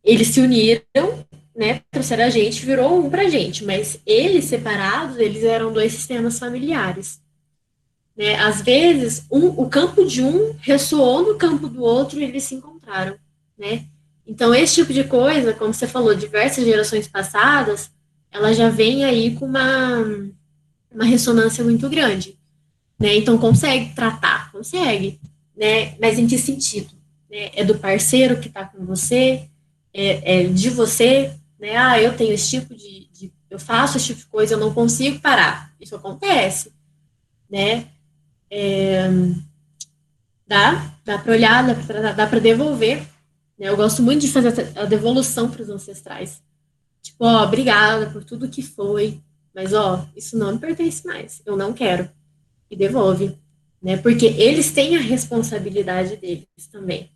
Eles se uniram, né? Trouxeram a gente, virou um pra gente, mas eles separados, eles eram 2 sistemas familiares. Né? Às vezes, o campo de um ressoou no campo do outro e eles se encontraram, né? Então, esse tipo de coisa, como você falou, diversas gerações passadas, ela já vem aí com uma ressonância muito grande, né? Então, consegue tratar, consegue, né? Mas em que sentido? Né? É do parceiro que está com você, é de você, né? Ah, eu tenho esse tipo eu faço esse tipo de coisa, eu não consigo parar. Isso acontece, né? Dá para olhar, dá para devolver. Né? Eu gosto muito de fazer a devolução para os ancestrais. Tipo, ó, obrigada por tudo que foi, mas ó, isso não me pertence mais, eu não quero. E devolve, né? Porque eles têm a responsabilidade deles também.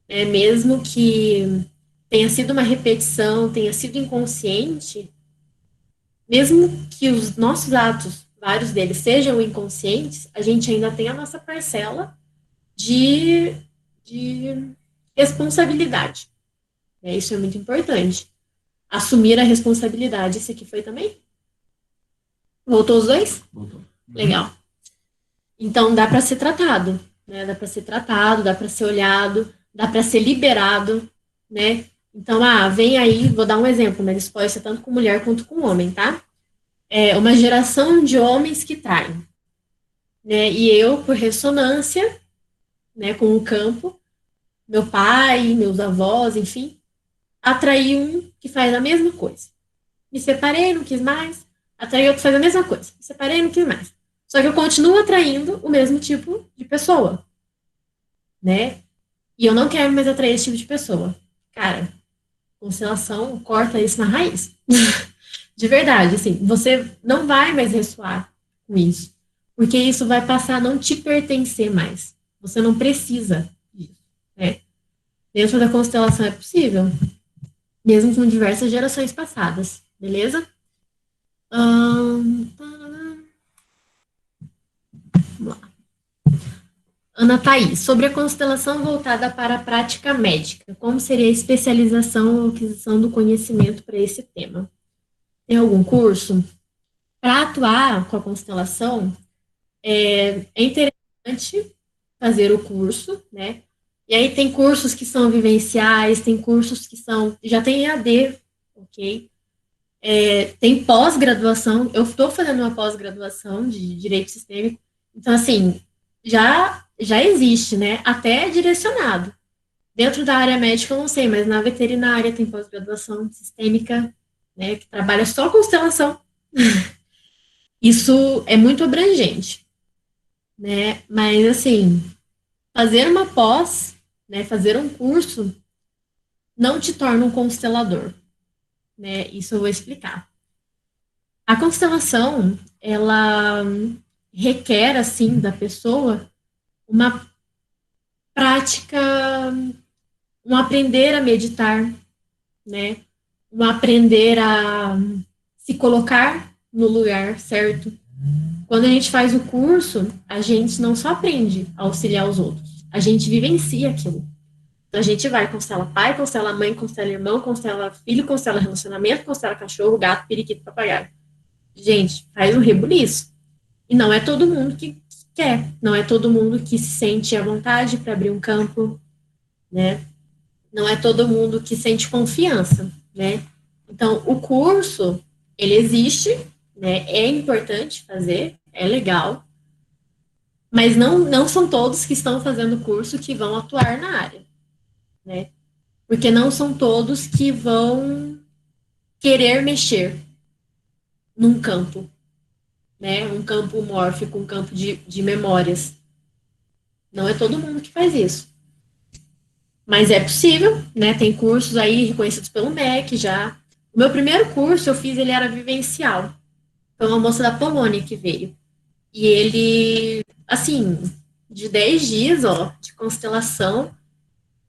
Mesmo que tenha sido uma repetição, tenha sido inconsciente, mesmo que os nossos atos, vários deles, sejam inconscientes, a gente ainda tem a nossa parcela de responsabilidade. Isso é muito importante. Assumir a responsabilidade. Esse aqui foi também? Voltou os 2? Voltou. Legal. Então, dá para ser tratado, né? Dá para ser tratado, dá para ser olhado, dá para ser liberado, né? Então, vem aí, vou dar um exemplo, mas isso pode ser tanto com mulher quanto com homem, tá? Uma geração de homens que traem, né? E eu, por ressonância, né, com o campo, meu pai, meus avós, enfim, atraí um que faz a mesma coisa. Me separei, não quis mais, atraí outro que faz a mesma coisa. Me separei, não quis mais. Só que eu continuo atraindo o mesmo tipo de pessoa, né? E eu não quero mais atrair esse tipo de pessoa. Cara, constelação corta isso na raiz. De verdade, assim, você não vai mais ressoar com isso. Porque isso vai passar a não te pertencer mais. Você não precisa disso, né? Dentro da constelação é possível. Mesmo com diversas gerações passadas, beleza? Vamos lá. Ana Thaís, sobre a constelação voltada para a prática médica, como seria a especialização ou aquisição do conhecimento para esse tema? Tem algum curso? Para atuar com a constelação, é interessante fazer o curso, né? E aí tem cursos que são vivenciais, tem cursos que já tem EAD, ok? Tem pós-graduação, eu estou fazendo uma pós-graduação de Direito Sistêmico, então, assim, já existe, né? Até direcionado. Dentro da área médica, eu não sei, mas na veterinária tem pós-graduação sistêmica, né? Que trabalha só constelação. Isso é muito abrangente, né? Mas, assim, fazer uma pós, né? Fazer um curso não te torna um constelador, né? Isso eu vou explicar. A constelação, ela requer, assim, da pessoa uma prática, um aprender a meditar, né? Um aprender a se colocar no lugar certo. Quando a gente faz o curso, a gente não só aprende a auxiliar os outros, a gente vivencia aquilo. Então, a gente vai, constela pai, constela mãe, constela irmão, constela filho, constela relacionamento, constela cachorro, gato, periquito, papagaio. Gente, faz um rebuliço. E não é todo mundo que quer, não é todo mundo que se sente à vontade para abrir um campo, né? não é todo mundo que sente confiança, né? Então, o curso, ele existe, né? É importante fazer, é legal, mas não são todos que estão fazendo o curso que vão atuar na área, né? Porque não são todos que vão querer mexer num campo, né? Um campo mórfico, um campo de memórias. Não é todo mundo que faz isso. Mas é possível, né? Tem cursos aí reconhecidos pelo MEC já. O meu primeiro curso eu fiz, ele era vivencial. Foi uma moça da Polônia que veio. E ele, assim, de 10 dias, ó, de constelação.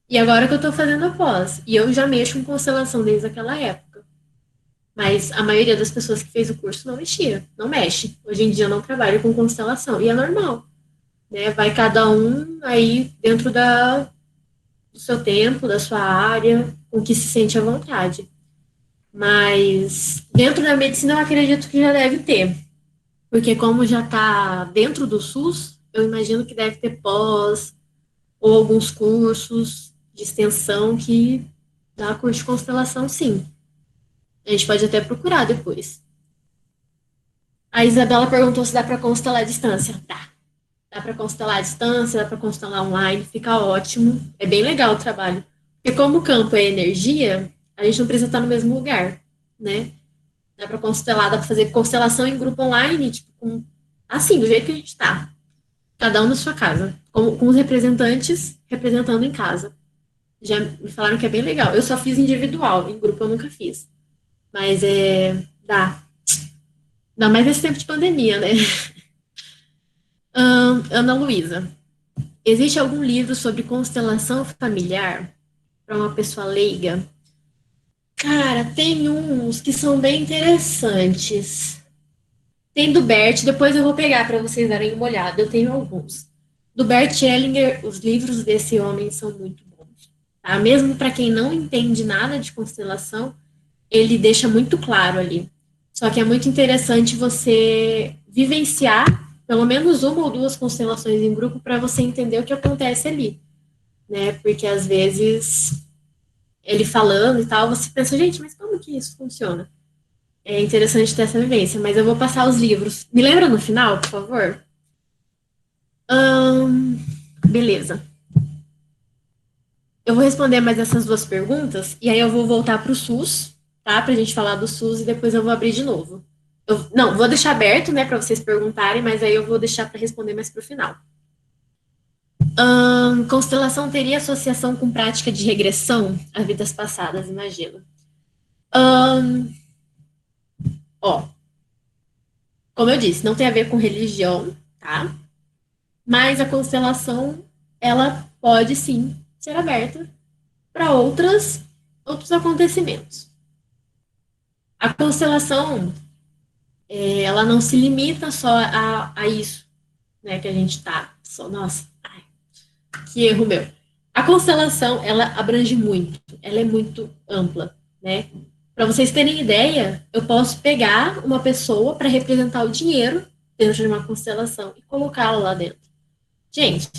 E agora que eu tô fazendo a pós. E eu já mexo com constelação desde aquela época. Mas a maioria das pessoas que fez o curso não mexia, não mexe. Hoje em dia eu não trabalho com constelação. E é normal, né? Vai cada um aí dentro do seu tempo, da sua área, com que se sente à vontade. Mas dentro da medicina eu acredito que já deve ter. Porque como já está dentro do SUS, eu imagino que deve ter pós ou alguns cursos de extensão que dá curso de constelação, sim. A gente pode até procurar depois. A Isabela perguntou se dá para constelar à distância. Dá. Dá para constelar à distância, dá para constelar online, fica ótimo. É bem legal o trabalho. Porque como o campo é energia, a gente não precisa estar no mesmo lugar, né? Dá para constelar, dá para fazer constelação em grupo online, tipo, assim, do jeito que a gente está. Cada um na sua casa. Com os representantes representando em casa. Já me falaram que é bem legal. Eu só fiz individual, em grupo eu nunca fiz. Mas dá. Dá mais nesse tempo de pandemia, né? Ana Luísa, existe algum livro sobre constelação familiar para uma pessoa leiga? Cara, tem uns que são bem interessantes. Tem do Bert, depois eu vou pegar para vocês darem uma olhada. Eu tenho alguns. Do Bert Hellinger, os livros desse homem são muito bons. Tá? Mesmo para quem não entende nada de constelação, ele deixa muito claro ali. Só que é muito interessante você vivenciar pelo menos uma ou duas constelações em grupo para você entender o que acontece ali, né? Porque às vezes ele falando e tal, você pensa, gente, mas como que isso funciona? É interessante ter essa vivência, mas eu vou passar os livros. Me lembra no final, por favor? Beleza. Eu vou responder mais essas duas perguntas e aí eu vou voltar para o SUS, tá? Para a gente falar do SUS e depois eu vou abrir de novo. Não, vou deixar aberto, né, para vocês perguntarem, mas aí eu vou deixar para responder mais para o final. Constelação teria associação com prática de regressão a vidas passadas, imagino. Ó, como eu disse, não tem a ver com religião, tá? Mas a constelação, ela pode sim ser aberta para outros acontecimentos. A constelação, ela não se limita só a isso, né, que a gente tá, nossa, que erro meu. A constelação, ela abrange muito, ela é muito ampla, né? Para vocês terem ideia, eu posso pegar uma pessoa para representar o dinheiro dentro de uma constelação e colocá-la lá dentro. Gente,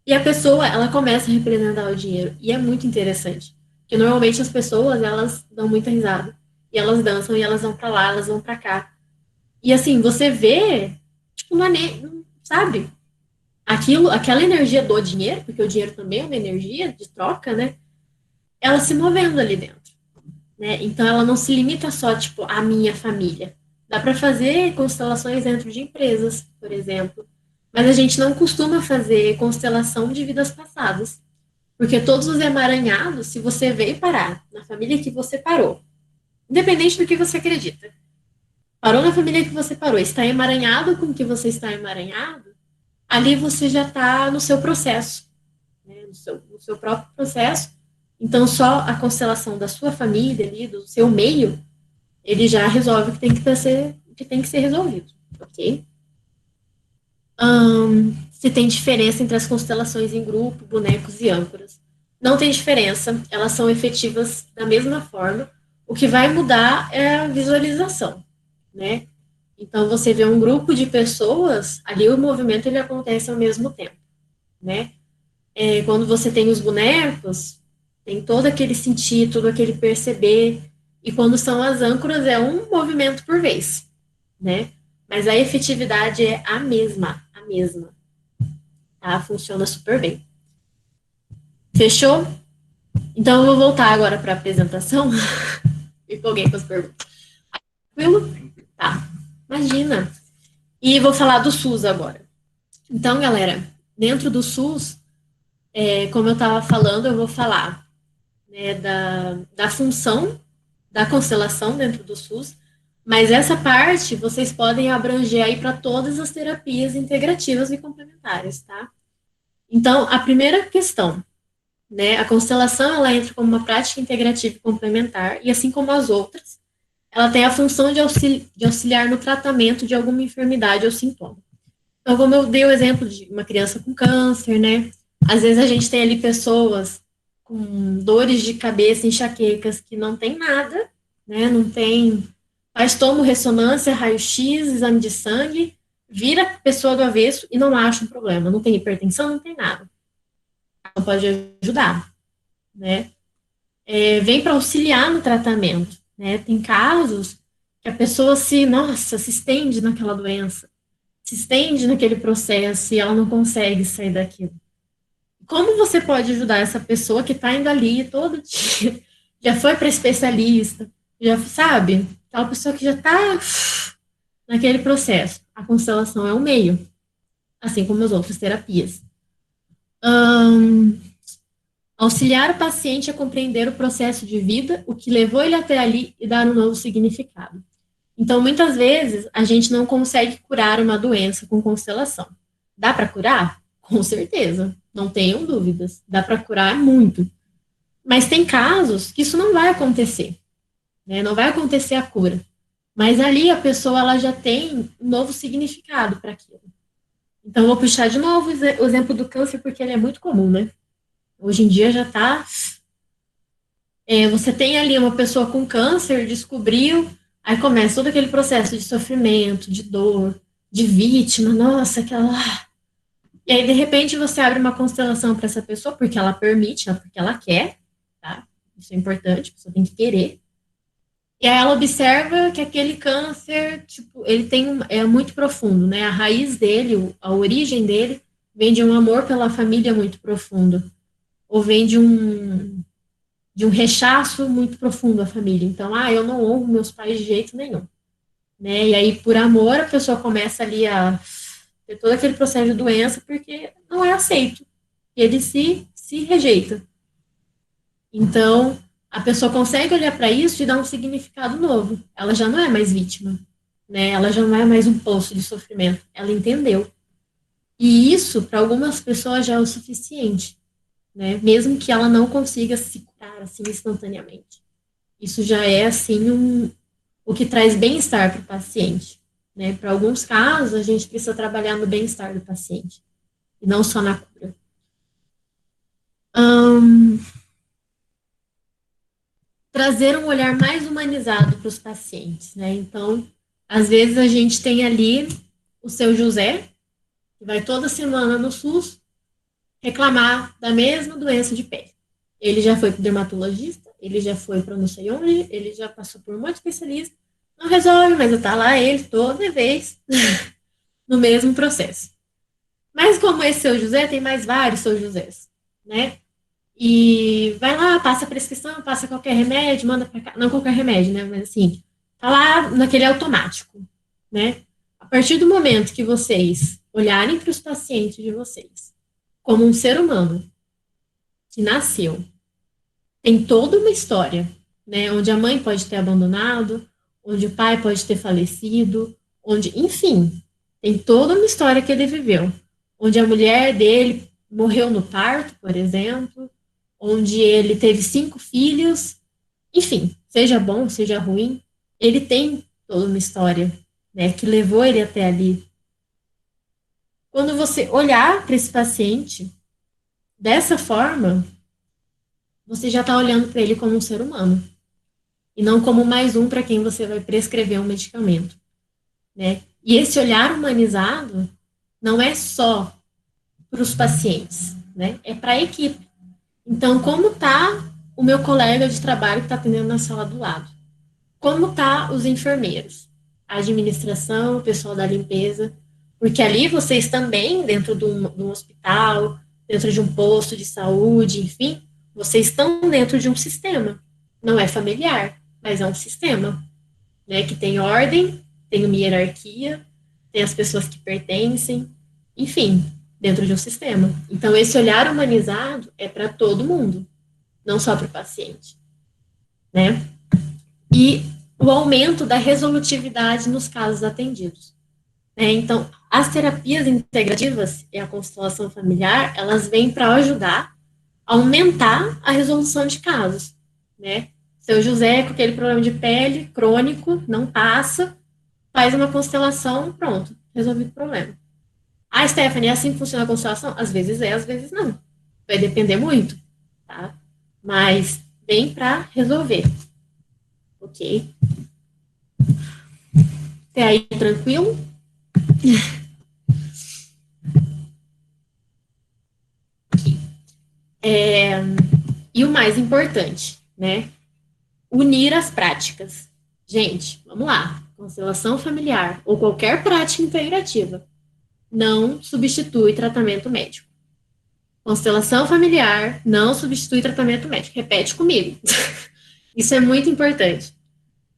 e a pessoa, ela começa a representar o dinheiro, e é muito interessante, porque normalmente as pessoas, elas dão muita risada, e elas dançam, e elas vão para lá, elas vão para cá. E assim, você vê, tipo, sabe? Aquela energia do dinheiro, porque o dinheiro também é uma energia de troca, né? Ela se movendo ali dentro, né? Então ela não se limita só, tipo, à minha família. Dá para fazer constelações dentro de empresas, por exemplo. Mas a gente não costuma fazer constelação de vidas passadas. Porque todos os emaranhados, se você veio parar na família que você parou, independente do que você acredita, parou na família que você parou, está emaranhado com o que você está emaranhado, ali você já está no seu processo, né? no seu próprio processo. Então, só a constelação da sua família ali, do seu meio, ele já resolve o que tem que ser resolvido, ok? Se tem diferença entre as constelações em grupo, bonecos e âncoras. Não tem diferença, elas são efetivas da mesma forma. O que vai mudar é a visualização, né? Então, você vê um grupo de pessoas, ali o movimento ele acontece ao mesmo tempo, né? Quando você tem os bonecos, tem todo aquele sentir, todo aquele perceber, e quando são as âncoras é um movimento por vez, né? Mas a efetividade é a mesma, tá? Funciona super bem. Fechou? Então, eu vou voltar agora para a apresentação. Ficou alguém com as perguntas? Tranquilo? Tá. Imagina. E vou falar do SUS agora. Então, galera, dentro do SUS, como eu estava falando, eu vou falar, né, da função da constelação dentro do SUS, mas essa parte vocês podem abranger aí para todas as terapias integrativas e complementares, tá? Então, a primeira questão, né, a constelação, ela entra como uma prática integrativa e complementar, e assim como as outras, ela tem a função de auxiliar no tratamento de alguma enfermidade ou sintoma. Então, como eu dei o exemplo de uma criança com câncer, né, às vezes a gente tem ali pessoas com dores de cabeça, enxaquecas, que não tem nada, né, não tem, faz tomo, ressonância, raio-x, exame de sangue, vira a pessoa do avesso e não acha um problema, não tem hipertensão, não tem nada. Ela pode ajudar, né, vem para auxiliar no tratamento, né, tem casos que a pessoa se estende naquela doença, se estende naquele processo e ela não consegue sair daquilo. Como você pode ajudar essa pessoa que está indo ali todo dia, já foi para especialista, já sabe, aquela pessoa que já está naquele processo? A constelação é um meio, assim como as outras terapias. Auxiliar o paciente a compreender o processo de vida, o que levou ele até ali e dar um novo significado. Então, muitas vezes, a gente não consegue curar uma doença com constelação. Dá para curar? Com certeza, não tenham dúvidas. Dá para curar muito. Mas tem casos que isso não vai acontecer, né? Não vai acontecer a cura. Mas ali a pessoa ela já tem um novo significado para aquilo. Então, eu vou puxar de novo o exemplo do câncer, porque ele é muito comum, né? Hoje em dia já está... você tem ali uma pessoa com câncer, descobriu... Aí começa todo aquele processo de sofrimento, de dor, de vítima, nossa, aquela... E aí, de repente, você abre uma constelação para essa pessoa, porque ela permite, não porque ela quer, tá? Isso é importante, a pessoa tem que querer. E aí ela observa que aquele câncer, tipo, ele é muito profundo, né? A raiz dele, a origem dele, vem de um amor pela família muito profundo. Ou vem de um rechaço muito profundo à família. Então, eu não honro meus pais de jeito nenhum, né? E aí, por amor, a pessoa começa ali a ter todo aquele processo de doença porque não é aceito. E ele se rejeita. Então, a pessoa consegue olhar para isso e dar um significado novo. Ela já não é mais vítima, né? Ela já não é mais um poço de sofrimento. Ela entendeu. E isso, para algumas pessoas, já é o suficiente, né? Mesmo que ela não consiga se curar assim instantaneamente. Isso já é assim o que traz bem-estar para o paciente, né? Para alguns casos a gente precisa trabalhar no bem-estar do paciente e não só na cura. Trazer um olhar mais humanizado para os pacientes, né? Então, às vezes a gente tem ali o seu José, que vai toda semana no SUS reclamar da mesma doença de pele. Ele já foi para o dermatologista, ele já foi para não sei onde, ele já passou por um monte de especialista, não resolve, mas está lá ele toda vez no mesmo processo. Mas como esse seu José, tem mais vários seus Josés, né? E vai lá, passa a prescrição, passa qualquer remédio, manda para cá, não qualquer remédio, né? Mas assim, tá lá naquele automático, né? A partir do momento que vocês olharem para os pacientes de vocês como um ser humano que nasceu, tem toda uma história, né? Onde a mãe pode ter abandonado, onde o pai pode ter falecido, onde, enfim, tem toda uma história que ele viveu, onde a mulher dele morreu no parto, por exemplo, onde ele teve 5 filhos, enfim, seja bom, seja ruim, ele tem toda uma história, né, que levou ele até ali. Quando você olhar para esse paciente dessa forma, você já está olhando para ele como um ser humano, e não como mais um para quem você vai prescrever um medicamento, né? E esse olhar humanizado não é só para os pacientes, né? É para a equipe. Então, como está o meu colega de trabalho que está atendendo na sala do lado. Como tá os enfermeiros, a administração, o pessoal da limpeza, porque ali vocês também, dentro de um hospital, dentro de um posto de saúde, enfim, vocês estão dentro de um sistema. Não é familiar, mas é um sistema, né, que tem ordem, tem uma hierarquia, tem as pessoas que pertencem, enfim, dentro de um sistema. Então, esse olhar humanizado é para todo mundo, não só para o paciente, né? E o aumento da resolutividade nos casos atendidos. Então, as terapias integrativas e a constelação familiar, elas vêm para ajudar a aumentar a resolução de casos, né? Seu José, com aquele problema de pele crônico, não passa, faz uma constelação, pronto, resolvido o problema. Ah, Stephanie, é assim que funciona a constelação? Às vezes é, às vezes não. Vai depender muito, tá? Mas vem para resolver. Ok? Até aí, tranquilo? E o mais importante, né? Unir as práticas. Gente, vamos lá. Constelação familiar ou qualquer prática integrativa não substitui tratamento médico. Constelação familiar não substitui tratamento médico. Repete comigo. Isso é muito importante.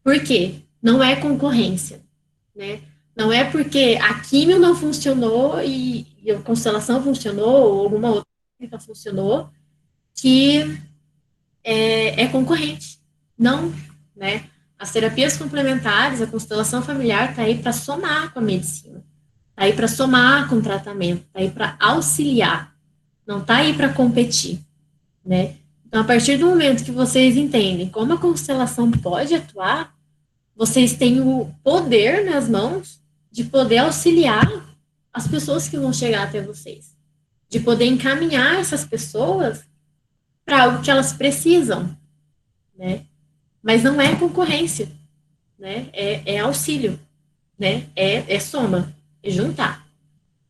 Por quê? Não é concorrência, né? Não é porque a químio não funcionou e a constelação funcionou ou alguma outra técnica funcionou que é concorrente. Não, né? As terapias complementares, a constelação familiar está aí para somar com a medicina, está aí para somar com o tratamento, está aí para auxiliar, não está aí para competir, né? Então, a partir do momento que vocês entendem como a constelação pode atuar, vocês têm o poder nas mãos de poder auxiliar as pessoas que vão chegar até vocês, de poder encaminhar essas pessoas para algo que elas precisam, né? Mas não é concorrência, né? É auxílio, né? É soma, é juntar.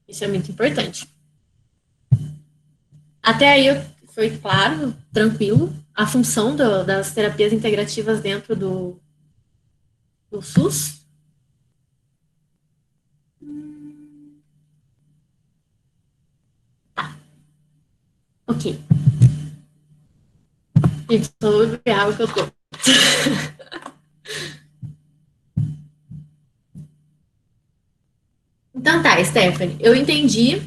Isso é muito importante. Até aí foi claro, tranquilo, a função das terapias integrativas dentro do SUS. Tá. Ok. Gente, só vou beber água que eu tô. Então tá, Stephanie, eu entendi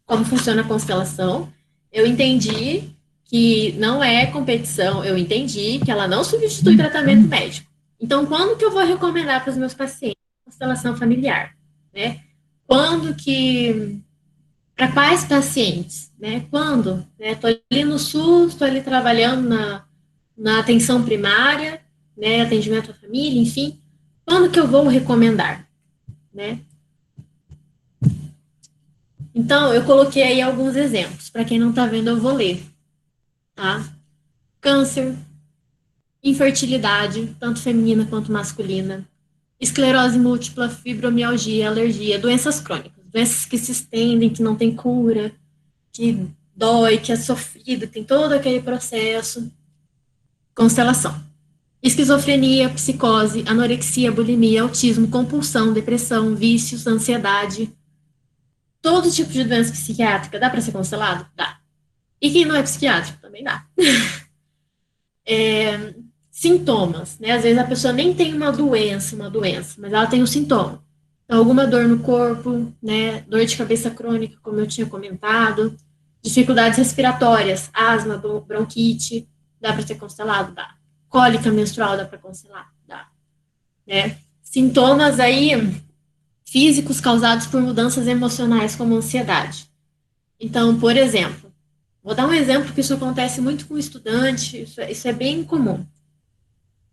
como funciona a constelação, eu entendi que não é competição, eu entendi que ela não substitui tratamento médico. Então, quando que eu vou recomendar para os meus pacientes constelação familiar, né? Quando que... Para quais pacientes, né? Quando? Estou ali no SUS, estou ali trabalhando na atenção primária, né? Atendimento à família, enfim. Quando que eu vou recomendar, né? Então, eu coloquei aí alguns exemplos. Para quem não está vendo, eu vou ler. Tá? Câncer, infertilidade, tanto feminina quanto masculina, esclerose múltipla, fibromialgia, alergia, doenças crônicas, doenças que se estendem, que não tem cura, que dói, que é sofrido, tem todo aquele processo. Constelação. Esquizofrenia, psicose, anorexia, bulimia, autismo, compulsão, depressão, vícios, ansiedade. Todo tipo de doença psiquiátrica dá para ser constelado? Dá. E quem não é psiquiátrico também dá. Sintomas, né? Às vezes a pessoa nem tem uma doença, mas ela tem um sintoma. Então, alguma dor no corpo, né? Dor de cabeça crônica, como eu tinha comentado, dificuldades respiratórias, asma, bronquite, dá para ser constelado? Dá. Cólica menstrual dá para constelar? Dá. Né? Sintomas aí físicos causados por mudanças emocionais, como ansiedade. Então, por exemplo, vou dar um exemplo que isso acontece muito com estudante, isso é bem comum.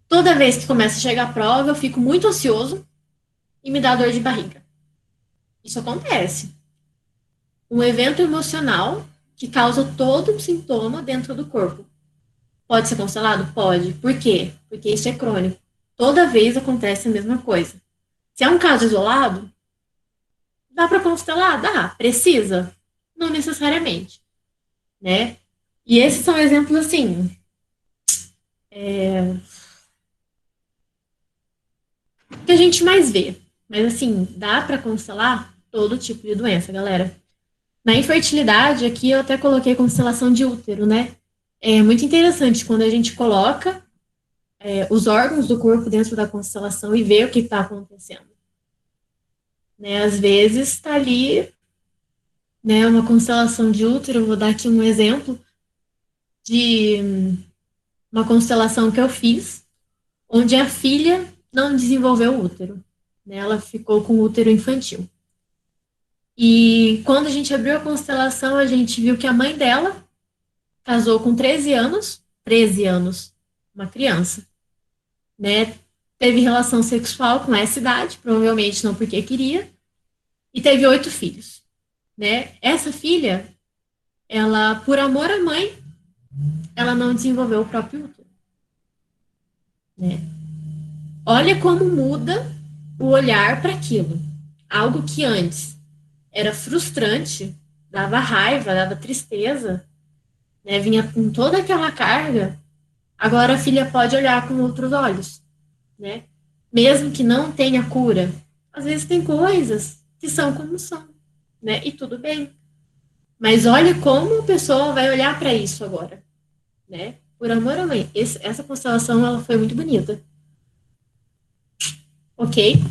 Toda vez que começa a chegar a prova, eu fico muito ansioso e me dá dor de barriga. Isso acontece. Um evento emocional que causa todo um sintoma dentro do corpo. Pode ser constelado? Pode. Por quê? Porque isso é crônico. Toda vez acontece a mesma coisa. Se é um caso isolado, dá para constelar? Dá. Precisa? Não necessariamente. Né? E esses são exemplos, assim, O que a gente mais vê. Mas, assim, dá para constelar todo tipo de doença, galera. Na infertilidade, aqui eu até coloquei constelação de útero, né? É muito interessante quando a gente coloca os órgãos do corpo dentro da constelação e vê o que está acontecendo. Né? Às vezes está ali, né, uma constelação de útero, vou dar aqui um exemplo de uma constelação que eu fiz, onde a filha não desenvolveu o útero. Né? Ela ficou com o útero infantil. E quando a gente abriu a constelação, a gente viu que a mãe dela casou com 13 anos, uma criança, né? Teve relação sexual com essa idade, provavelmente não porque queria, e teve 8 filhos, né? Essa filha, ela, por amor à mãe, ela não desenvolveu o próprio útero, né? Olha como muda o olhar para aquilo. Algo que antes era frustrante, dava raiva, dava tristeza, né? Vinha com toda aquela carga. Agora a filha pode olhar com outros olhos, né? Mesmo que não tenha cura. Às vezes tem coisas que são como são, né? E tudo bem. Mas olha como a pessoa vai olhar para isso agora, né? Por amor à mãe. Essa constelação ela foi muito bonita. Ok?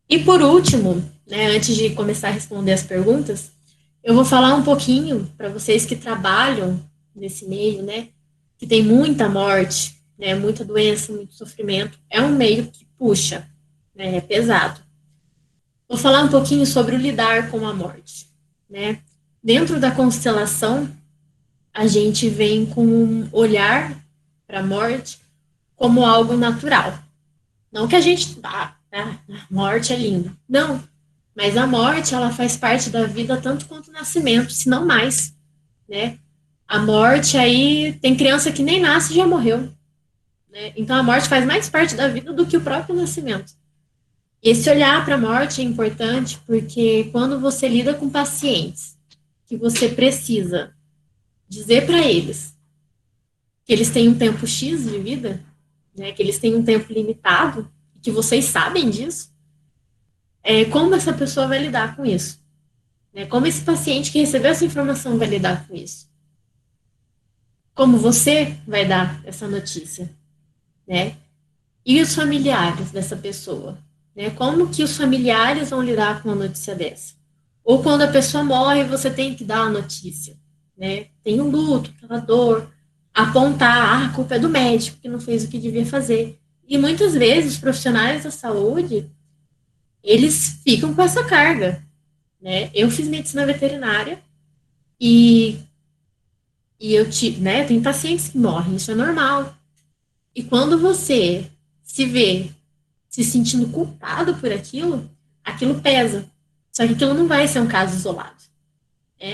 E por último, né, antes de começar a responder as perguntas, eu vou falar um pouquinho para vocês que trabalham nesse meio, né? Que tem muita morte, né? Muita doença, muito sofrimento. É um meio que puxa, né? É pesado. Vou falar um pouquinho sobre o lidar com a morte, né? Dentro da constelação, a gente vem com um olhar para a morte como algo natural. Não que a gente a morte é lindo. Não, mas a morte ela faz parte da vida tanto quanto o nascimento, se não mais, né? A morte aí tem criança que nem nasce e já morreu, né? Então a morte faz mais parte da vida do que o próprio nascimento. Esse olhar para a morte é importante porque quando você lida com pacientes que você precisa dizer para eles que eles têm um tempo X de vida, né, que eles têm um tempo limitado, que vocês sabem disso, como essa pessoa vai lidar com isso? Né? Como esse paciente que recebeu essa informação vai lidar com isso? Como você vai dar essa notícia? Né? E os familiares dessa pessoa? Né? Como que os familiares vão lidar com uma notícia dessa? Ou quando a pessoa morre, você tem que dar a notícia. Né? Tem um luto, aquela dor, apontar, a culpa é do médico que não fez o que devia fazer. E muitas vezes os profissionais da saúde, eles ficam com essa carga. Né? Eu fiz medicina veterinária e né, tem pacientes que morrem, isso é normal. E quando você se vê se sentindo culpado por aquilo, aquilo pesa. Só que aquilo não vai ser um caso isolado.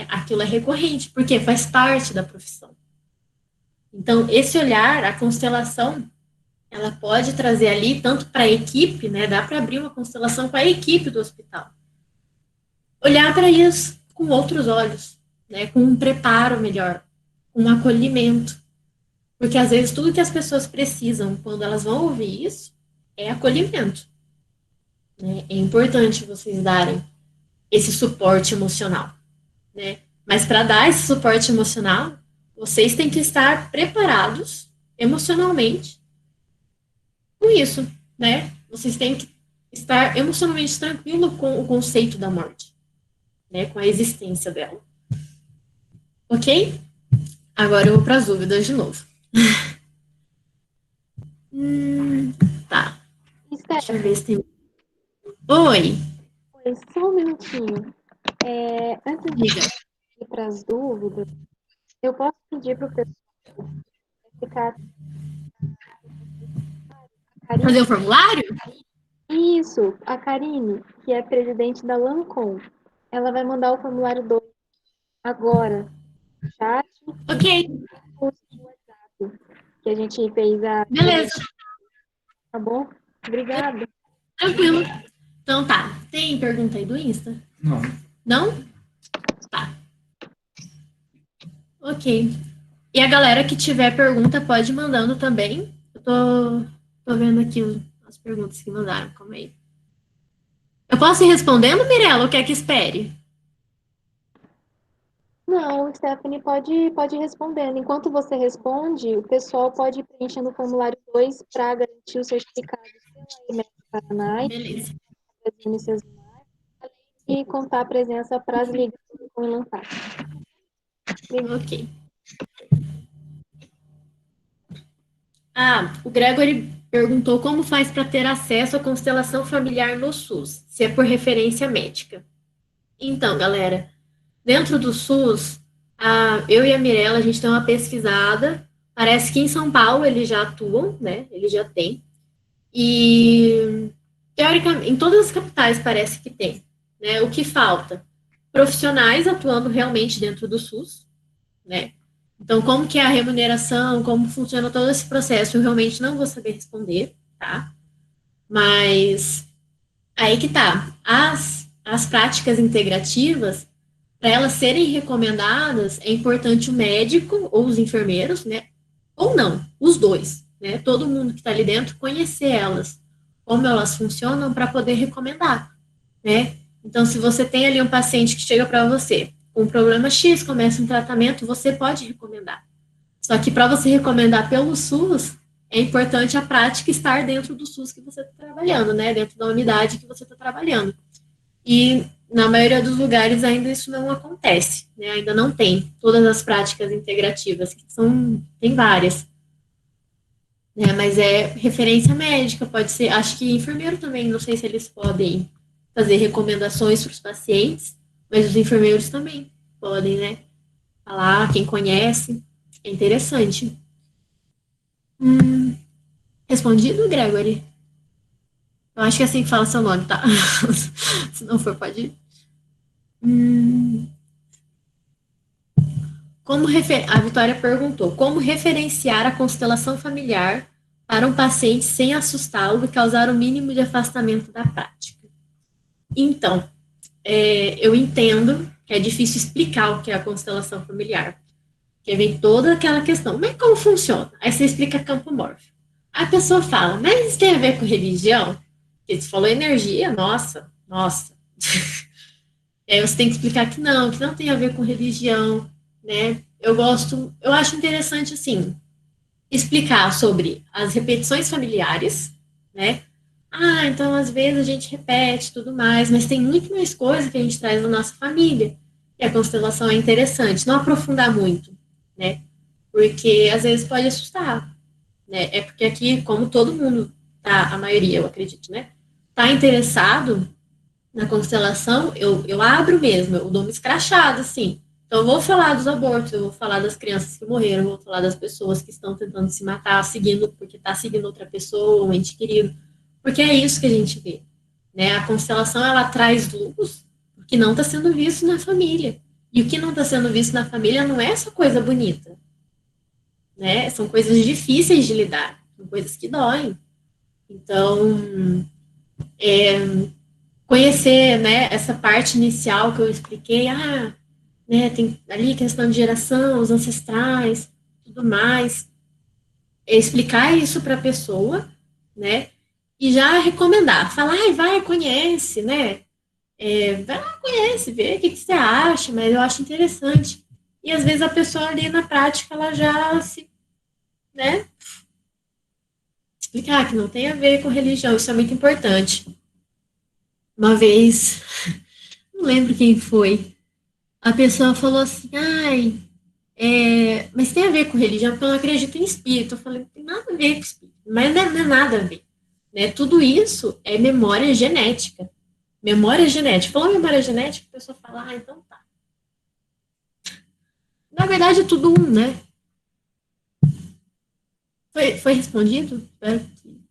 Aquilo é recorrente, porque faz parte da profissão. Então, esse olhar, a constelação, ela pode trazer ali, tanto para a equipe, né? Dá para abrir uma constelação com a equipe do hospital. Olhar para isso com outros olhos, né? Com um preparo melhor, um acolhimento. Porque às vezes tudo que as pessoas precisam quando elas vão ouvir isso é acolhimento. Né? É importante vocês darem esse suporte emocional. Né? Mas para dar esse suporte emocional, vocês têm que estar preparados emocionalmente com isso. Né? Vocês têm que estar emocionalmente tranquilo com o conceito da morte, né? Com a existência dela. Ok? Agora eu vou para as dúvidas de novo. Tá. Deixa eu ver se tem. Oi. Oi, só um minutinho. Antes de ir para as dúvidas, eu posso pedir para o pessoal ficar. Fazer o formulário? Isso, a Karine, que é presidente da Lancom, ela vai mandar o formulário 2 agora, no chat, Ok. no WhatsApp, que a gente fez a. Beleza. Tá bom? Obrigada. Tranquilo. Então tá. Tem pergunta aí do Insta? Não. Não? Tá. Ok. E a galera que tiver pergunta pode ir mandando também. Eu tô vendo aqui as perguntas que mandaram, calma aí. Eu posso ir respondendo, Mirella, ou quer que espere? Não, Stephanie, pode ir respondendo. Enquanto você responde, o pessoal pode ir preenchendo o formulário 2 para garantir o certificado pela EMEC Paraná Beleza. e Unicesumar, e contar a presença para as ligas com o Lanfar. Ok. O Gregory perguntou como faz para ter acesso à constelação familiar no SUS, se é por referência médica. Então, galera, dentro do SUS, eu e a Mirella, a gente tem uma pesquisada. Parece que em São Paulo eles já atuam, né? Eles já têm. E, teoricamente, em todas as capitais parece que tem. Né? O que falta? Profissionais atuando realmente dentro do SUS, né? Então, como que é a remuneração, como funciona todo esse processo, eu realmente não vou saber responder, tá? Mas aí que tá. As práticas integrativas, para elas serem recomendadas, é importante o médico ou os enfermeiros, né? Ou não, os dois, né? Todo mundo que está ali dentro conhecer elas, como elas funcionam para poder recomendar, né? Então, se você tem ali um paciente que chega para você com um problema X, começa um tratamento, você pode recomendar. Só que para você recomendar pelo SUS, é importante a prática estar dentro do SUS que você está trabalhando, né? Dentro da unidade que você está trabalhando. E na maioria dos lugares ainda isso não acontece, né? Ainda não tem todas as práticas integrativas, que tem várias. Né? Mas é referência médica, pode ser, acho que enfermeiro também, não sei se eles podem fazer recomendações para os pacientes, mas os enfermeiros também podem, né? Falar, quem conhece, é interessante. Respondido, Gregory? Eu acho que é assim que fala seu nome, tá? Se não for, pode ir. A Vitória perguntou: como referenciar a constelação familiar para um paciente sem assustá-lo e causar o mínimo de afastamento da prática? Então, eu entendo que é difícil explicar o que é a constelação familiar, porque vem toda aquela questão, mas como funciona? Aí você explica campo mórfico. A pessoa fala, mas isso tem a ver com religião? Porque você falou energia, nossa. Aí você tem que explicar que não tem a ver com religião, né? Eu acho interessante, assim, explicar sobre as repetições familiares, né? Então às vezes a gente repete tudo mais, mas tem muito mais coisa que a gente traz da nossa família. E a constelação é interessante, não aprofundar muito, né? Porque às vezes pode assustar, né? É porque aqui, como todo mundo, tá, a maioria, eu acredito, né? Tá interessado na constelação, eu abro mesmo, eu dou uma escrachada, assim. Então, eu vou falar dos abortos, eu vou falar das crianças que morreram, eu vou falar das pessoas que estão tentando se matar, porque está seguindo outra pessoa, um ente querido. Porque é isso que a gente vê. Né? A constelação, ela traz luz, porque não está sendo visto na família. E o que não está sendo visto na família não é essa coisa bonita. Né? São coisas difíceis de lidar, são coisas que doem. Então, conhecer, né, essa parte inicial que eu expliquei, né, tem ali questão de geração, os ancestrais, tudo mais, explicar isso para a pessoa, né, e já recomendar, falar, vai, conhece, né, vai lá, conhece, vê o que você acha, mas eu acho interessante. E às vezes a pessoa ali na prática, ela já se, né, explicar que não tem a ver com religião, isso é muito importante. Uma vez, não lembro quem foi, a pessoa falou assim, mas tem a ver com religião, porque eu não acredito em espírito. Eu falei, não tem nada a ver com espírito, mas não é nada a ver. Né? Tudo isso é memória genética. Memória genética. Falou memória genética, a pessoa fala, então tá. Na verdade, é tudo um, né? Foi respondido? Espero que...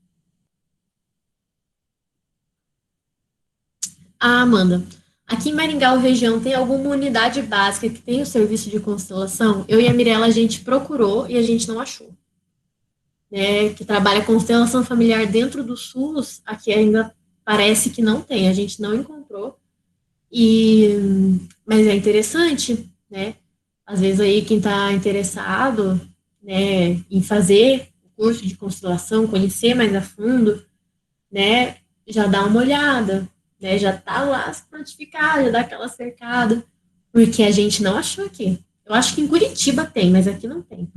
Amanda. Aqui em Maringá, região, tem alguma unidade básica que tem o serviço de constelação? Eu e a Mirella, a gente procurou e a gente não achou. Né, que trabalha constelação familiar dentro do SUS, aqui ainda parece que não tem, a gente não encontrou. Mas é interessante, né? Às vezes aí quem está interessado, né, em fazer o curso de constelação, conhecer mais a fundo, né, já dá uma olhada, né, já tá lá se prontificar, já dá aquela cercada, porque a gente não achou aqui. Eu acho que em Curitiba tem, mas aqui não tem.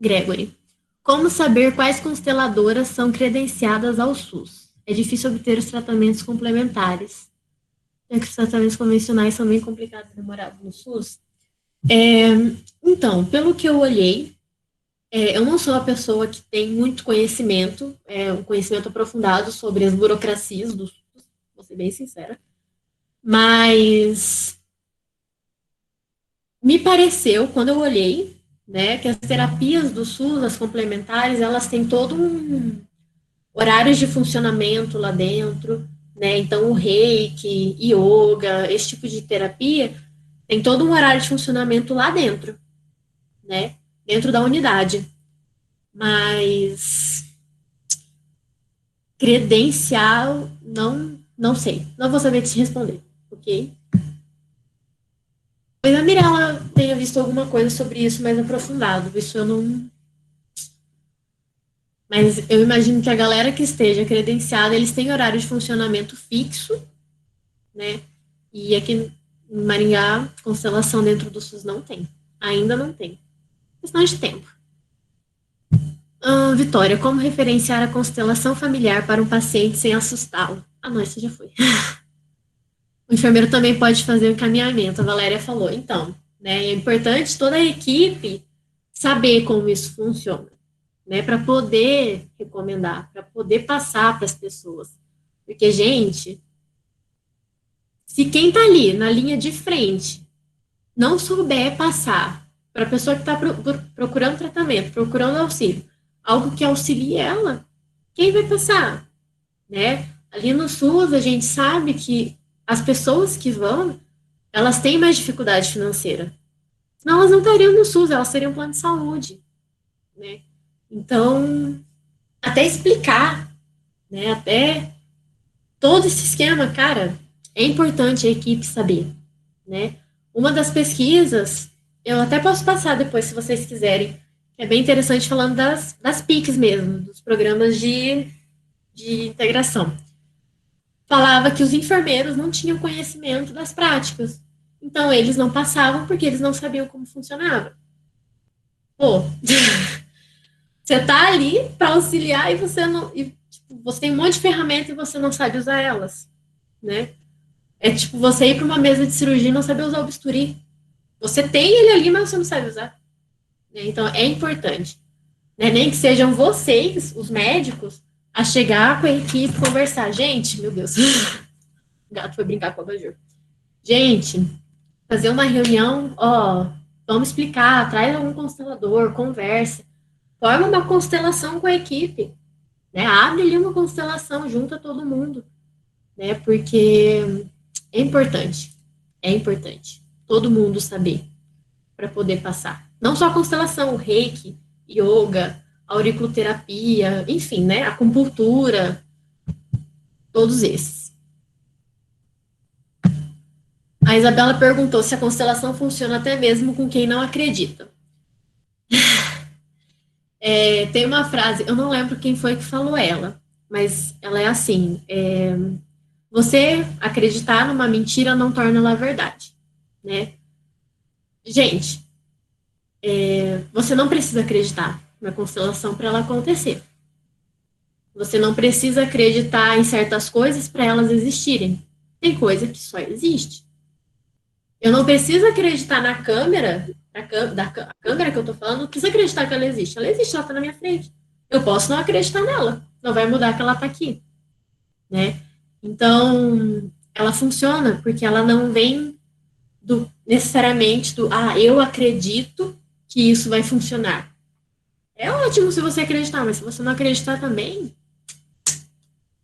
Gregory. Como saber quais consteladoras são credenciadas ao SUS? É difícil obter os tratamentos complementares. É que os tratamentos convencionais são bem complicados e demorados no SUS. Então, pelo que eu olhei, eu não sou uma pessoa que tem muito conhecimento, um conhecimento aprofundado sobre as burocracias do SUS, vou ser bem sincera, mas me pareceu, quando eu olhei, né, que as terapias do SUS, as complementares, elas têm todo um horários de funcionamento lá dentro, né? Então, o reiki, yoga, esse tipo de terapia tem todo um horário de funcionamento lá dentro, né? Dentro da unidade. Mas credencial, não sei. Não vou saber te responder, ok? Talvez a Mirella tenha visto alguma coisa sobre isso mais aprofundado. Isso eu não. Mas eu imagino que a galera que esteja credenciada, eles têm horário de funcionamento fixo, né? E aqui em Maringá, constelação dentro do SUS não tem. Ainda não tem. Questão de tempo. Vitória, como referenciar a constelação familiar para um paciente sem assustá-lo? Não, isso já foi. O enfermeiro também pode fazer o encaminhamento, a Valéria falou. Então, né, é importante toda a equipe saber como isso funciona, né, para poder recomendar, para poder passar para as pessoas. Porque, gente, se quem está ali na linha de frente não souber passar para a pessoa que está procurando tratamento, procurando auxílio, algo que auxilie ela, quem vai passar? Né? Ali no SUS, a gente sabe que as pessoas que vão, elas têm mais dificuldade financeira. Senão elas não estariam no SUS, elas teriam plano de saúde. Né? Então, até explicar, né? Até todo esse esquema, cara, é importante a equipe saber. Né? Uma das pesquisas, eu até posso passar depois, se vocês quiserem, é bem interessante falando das PICs mesmo, dos programas de integração. Falava que os enfermeiros não tinham conhecimento das práticas. Então, eles não passavam porque eles não sabiam como funcionava. Pô, você tá ali para auxiliar e você não. Tipo, você tem um monte de ferramentas e você não sabe usar elas. Né? É tipo você ir para uma mesa de cirurgia e não saber usar o bisturi. Você tem ele ali, mas você não sabe usar. Então, é importante. Né? Nem que sejam vocês, os médicos, a chegar com a equipe, conversar. Gente, meu Deus. O gato foi brincar com a abajur. Gente, fazer uma reunião, vamos explicar, traz algum constelador, conversa. Forma uma constelação com a equipe. Né? Abre ali uma constelação, junta todo mundo. Né? Porque é importante. É importante. Todo mundo saber para poder passar. Não só a constelação, o reiki, yoga, auriculoterapia, enfim, né? Acupuntura, todos esses. A Isabela perguntou se a constelação funciona até mesmo com quem não acredita. Tem uma frase, eu não lembro quem foi que falou ela, mas ela é assim, você acreditar numa mentira não torna ela verdade, né? Gente, você não precisa acreditar na constelação para ela acontecer. Você não precisa acreditar em certas coisas para elas existirem. Tem coisa que só existe. Eu não preciso acreditar na câmera, a câmera que eu tô falando, não precisa acreditar que ela existe. Ela existe, ela tá na minha frente. Eu posso não acreditar nela. Não vai mudar que ela tá aqui. Né? Então, ela funciona porque ela não vem necessariamente eu acredito que isso vai funcionar. É ótimo se você acreditar, mas se você não acreditar também,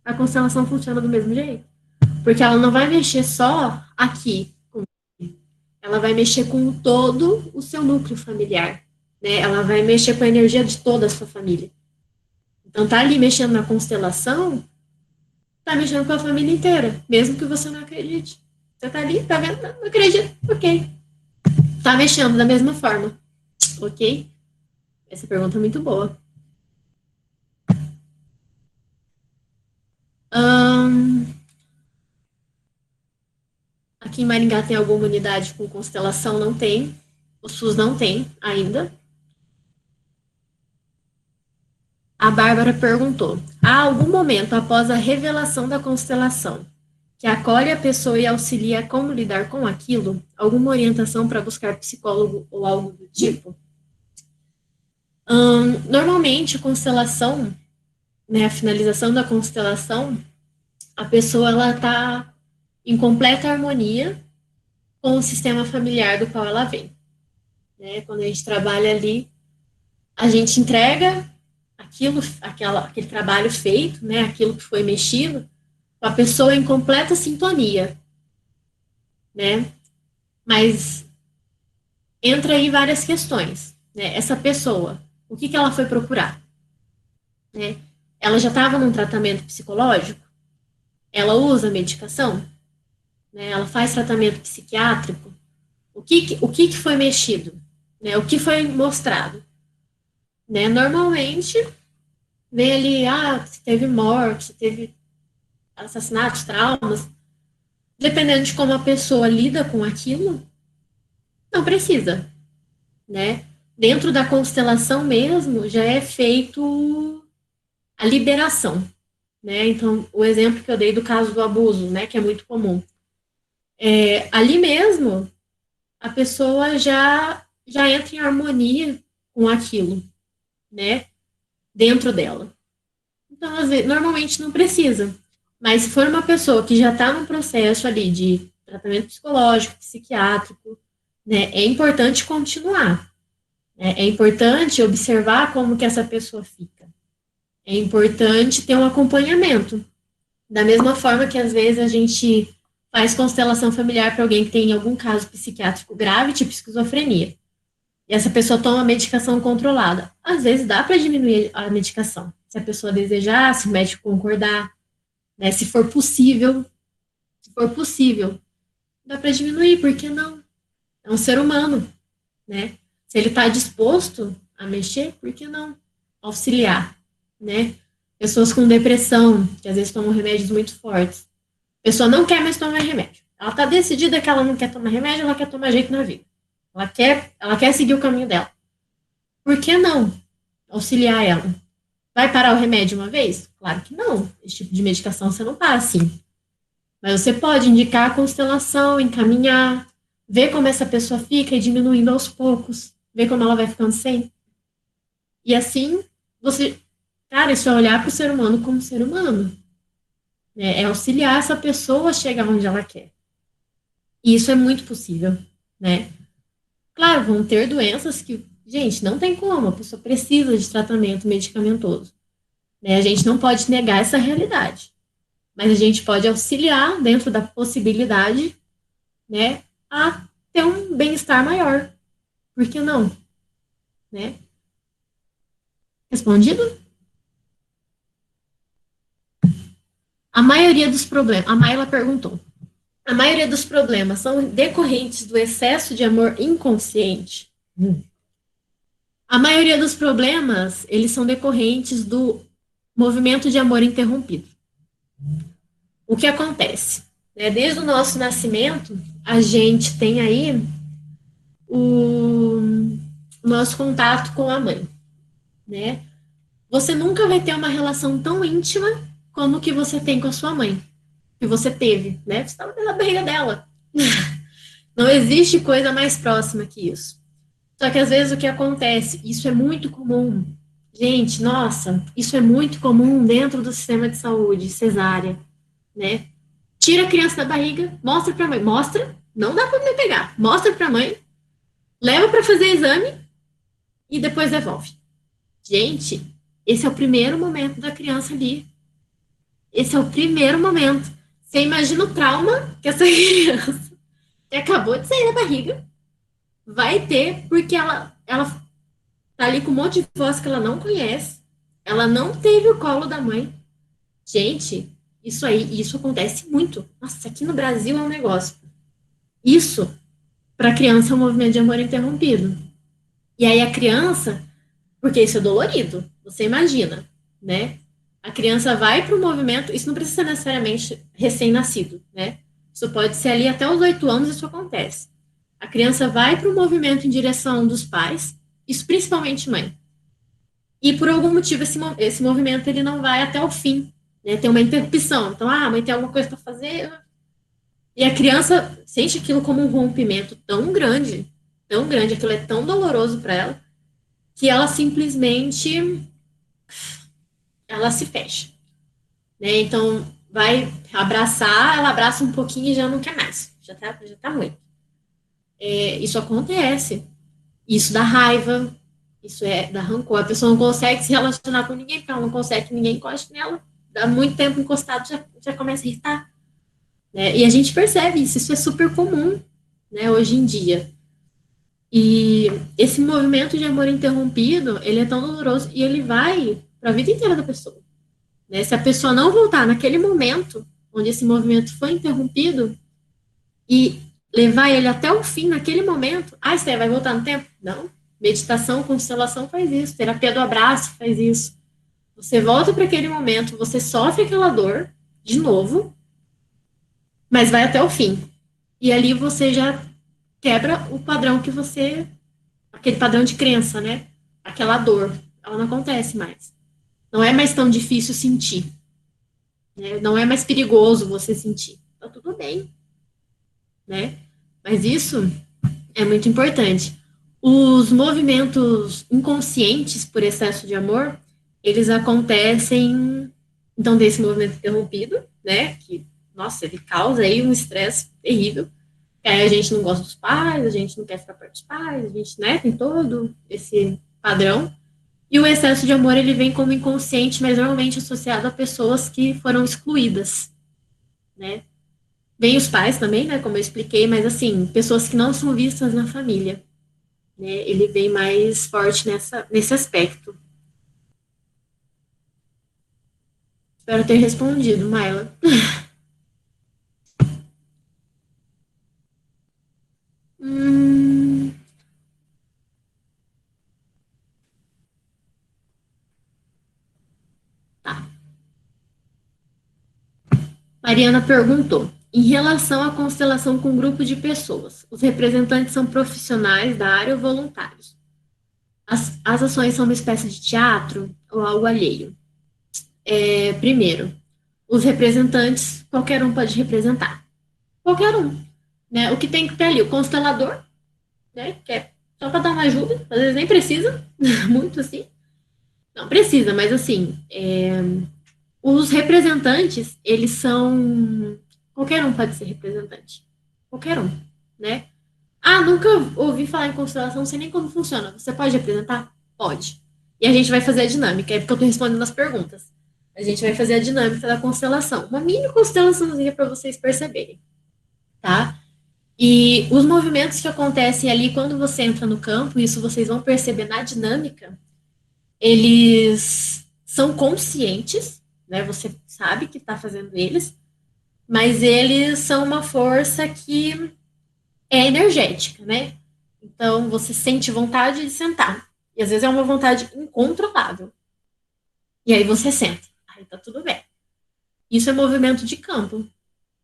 a constelação funciona do mesmo jeito. Porque ela não vai mexer só aqui. Ela vai mexer com todo o seu núcleo familiar. Né? Ela vai mexer com a energia de toda a sua família. Então, tá ali mexendo na constelação, tá mexendo com a família inteira, mesmo que você não acredite. Você tá ali, tá vendo? Não acredito. Ok. Tá mexendo da mesma forma. Ok? Essa pergunta é muito boa. Aqui em Maringá tem alguma unidade com constelação? Não tem. O SUS não tem ainda. A Bárbara perguntou: há algum momento após a revelação da constelação que acolhe a pessoa e auxilia como lidar com aquilo? Alguma orientação para buscar psicólogo ou algo do tipo? Normalmente, a constelação, né, a finalização da constelação, a pessoa ela está em completa harmonia com o sistema familiar do qual ela vem. Né? Quando a gente trabalha ali, a gente entrega aquele trabalho feito, né, aquilo que foi mexido, com a pessoa em completa sintonia, né? Mas entra aí várias questões, né? Essa pessoa, o que ela foi procurar? Né? Ela já estava num tratamento psicológico? Ela usa medicação? Né? Ela faz tratamento psiquiátrico? O que foi mexido? Né? O que foi mostrado? Né? Normalmente, vem ali, se teve morte, se teve assassinatos, traumas. Dependendo de como a pessoa lida com aquilo, não precisa, né? Dentro da constelação mesmo, já é feito a liberação, né? Então, o exemplo que eu dei do caso do abuso, né, que é muito comum. Ali mesmo, a pessoa já entra em harmonia com aquilo, né? Dentro dela. Então, às vezes, normalmente não precisa. Mas se for uma pessoa que já está num processo ali de tratamento psicológico, psiquiátrico, né, é importante continuar. Né? É importante observar como que essa pessoa fica. É importante ter um acompanhamento. Da mesma forma que, às vezes, a gente faz constelação familiar para alguém que tem algum caso psiquiátrico grave, tipo esquizofrenia. E essa pessoa toma medicação controlada. Às vezes dá para diminuir a medicação. Se a pessoa desejar, se o médico concordar, né, se for possível, dá para diminuir, por que não? É um ser humano, né? Se ele está disposto a mexer, por que não auxiliar, né? Pessoas com depressão, que às vezes tomam remédios muito fortes. A pessoa não quer mais tomar remédio. Ela está decidida que ela não quer tomar remédio, ela quer tomar jeito na vida. Ela quer seguir o caminho dela. Por que não auxiliar ela? Vai parar o remédio uma vez? Claro que não. Esse tipo de medicação você não para assim. Mas você pode indicar a constelação, encaminhar, ver como essa pessoa fica e diminuindo aos poucos, ver como ela vai ficando sem. E assim, isso é olhar para o ser humano como ser humano. É auxiliar essa pessoa a chegar onde ela quer. E isso é muito possível, né? Claro, vão ter doenças que, gente, não tem como, a pessoa precisa de tratamento medicamentoso. Né? A gente não pode negar essa realidade. Mas a gente pode auxiliar, dentro da possibilidade, né, a ter um bem-estar maior. Por que não? Né? Respondido? A maioria dos problemas, a Mayla perguntou, a maioria dos problemas são decorrentes do excesso de amor inconsciente? A maioria dos problemas, eles são decorrentes do movimento de amor interrompido. O que acontece? Desde o nosso nascimento, a gente tem aí o nosso contato com a mãe, né? Você nunca vai ter uma relação tão íntima como que você tem com a sua mãe, que você teve, né? Você estava na barriga dela. Não existe coisa mais próxima que isso. Só que às vezes o que acontece, isso é muito comum. Gente, nossa, isso é muito comum dentro do sistema de saúde, cesárea, né? Tira a criança da barriga, mostra para a mãe, não dá para me pegar, mostra para a mãe, leva para fazer exame e depois devolve. Gente, esse é o primeiro momento da criança ali. Esse é o primeiro momento. Você imagina o trauma que essa criança que acabou de sair da barriga vai ter, porque ela tá ali com um monte de voz que ela não conhece, ela não teve o colo da mãe. Gente, isso acontece muito. Nossa, aqui no Brasil é um negócio. Isso, para a criança, é um movimento de amor interrompido. E aí a criança, porque isso é dolorido, você imagina, né? A criança vai para o movimento, isso não precisa ser necessariamente recém-nascido, né? Isso pode ser ali até os 8 anos, isso acontece. A criança vai para o movimento em direção dos pais, isso principalmente mãe. E por algum motivo esse movimento ele não vai até o fim, né? Tem uma interrupção. Então, a mãe tem alguma coisa para fazer, e a criança sente aquilo como um rompimento tão grande, aquilo é tão doloroso para ela, que ela simplesmente ela se fecha, né? Então vai abraçar, ela abraça um pouquinho e já não quer mais, já tá ruim. Isso acontece, isso dá raiva, isso dá rancor. A pessoa não consegue se relacionar com ninguém, porque ela não consegue que ninguém encoste nela. Dá muito tempo encostado, já começa a irritar. Né? E a gente percebe isso é super comum, né, hoje em dia. E esse movimento de amor interrompido, ele é tão doloroso e ele vai para a vida inteira da pessoa. Né? Se a pessoa não voltar naquele momento onde esse movimento foi interrompido e levar ele até o fim naquele momento, você vai voltar no tempo? Não. Meditação, constelação faz isso, terapia do abraço faz isso. Você volta para aquele momento, você sofre aquela dor de novo, mas vai até o fim. E ali você já quebra o padrão que você, aquele padrão de crença, né? Aquela dor, ela não acontece mais. Não é mais tão difícil sentir. Né? Não é mais perigoso você sentir. Tá tudo bem. Né? Mas isso é muito importante. Os movimentos inconscientes por excesso de amor, eles acontecem, então, desse movimento interrompido, né? Que, nossa, ele causa aí um estresse terrível. Aí a gente não gosta dos pais, a gente não quer ficar perto dos pais, a gente, né, tem todo esse padrão. E o excesso de amor, ele vem como inconsciente, mas normalmente associado a pessoas que foram excluídas, né? Vem os pais também, né, como eu expliquei, mas assim, pessoas que não são vistas na família, né? Ele vem mais forte nesse aspecto. Espero ter respondido, Maila. Tá. Mariana perguntou: em relação à constelação com um grupo de pessoas, os representantes são profissionais da área ou voluntários? As ações são uma espécie de teatro ou algo alheio? Primeiro, os representantes, qualquer um pode representar. Qualquer um. Né? O que tem que ter ali? O constelador, né? Que é só para dar uma ajuda, às vezes nem precisa, muito assim. Não precisa, mas assim, os representantes, eles são. Qualquer um pode ser representante. Qualquer um, né? Nunca ouvi falar em constelação, não sei nem como funciona. Você pode representar? Pode. E a gente vai fazer a dinâmica, é porque eu estou respondendo as perguntas. A gente vai fazer a dinâmica da constelação. Uma mini constelaçãozinha para vocês perceberem, tá? E os movimentos que acontecem ali quando você entra no campo, isso vocês vão perceber na dinâmica, eles são conscientes, né? Você sabe que está fazendo eles, mas eles são uma força que é energética, né? Então, você sente vontade de sentar. E às vezes é uma vontade incontrolável. E aí você senta. Aí tá tudo bem. Isso é movimento de campo.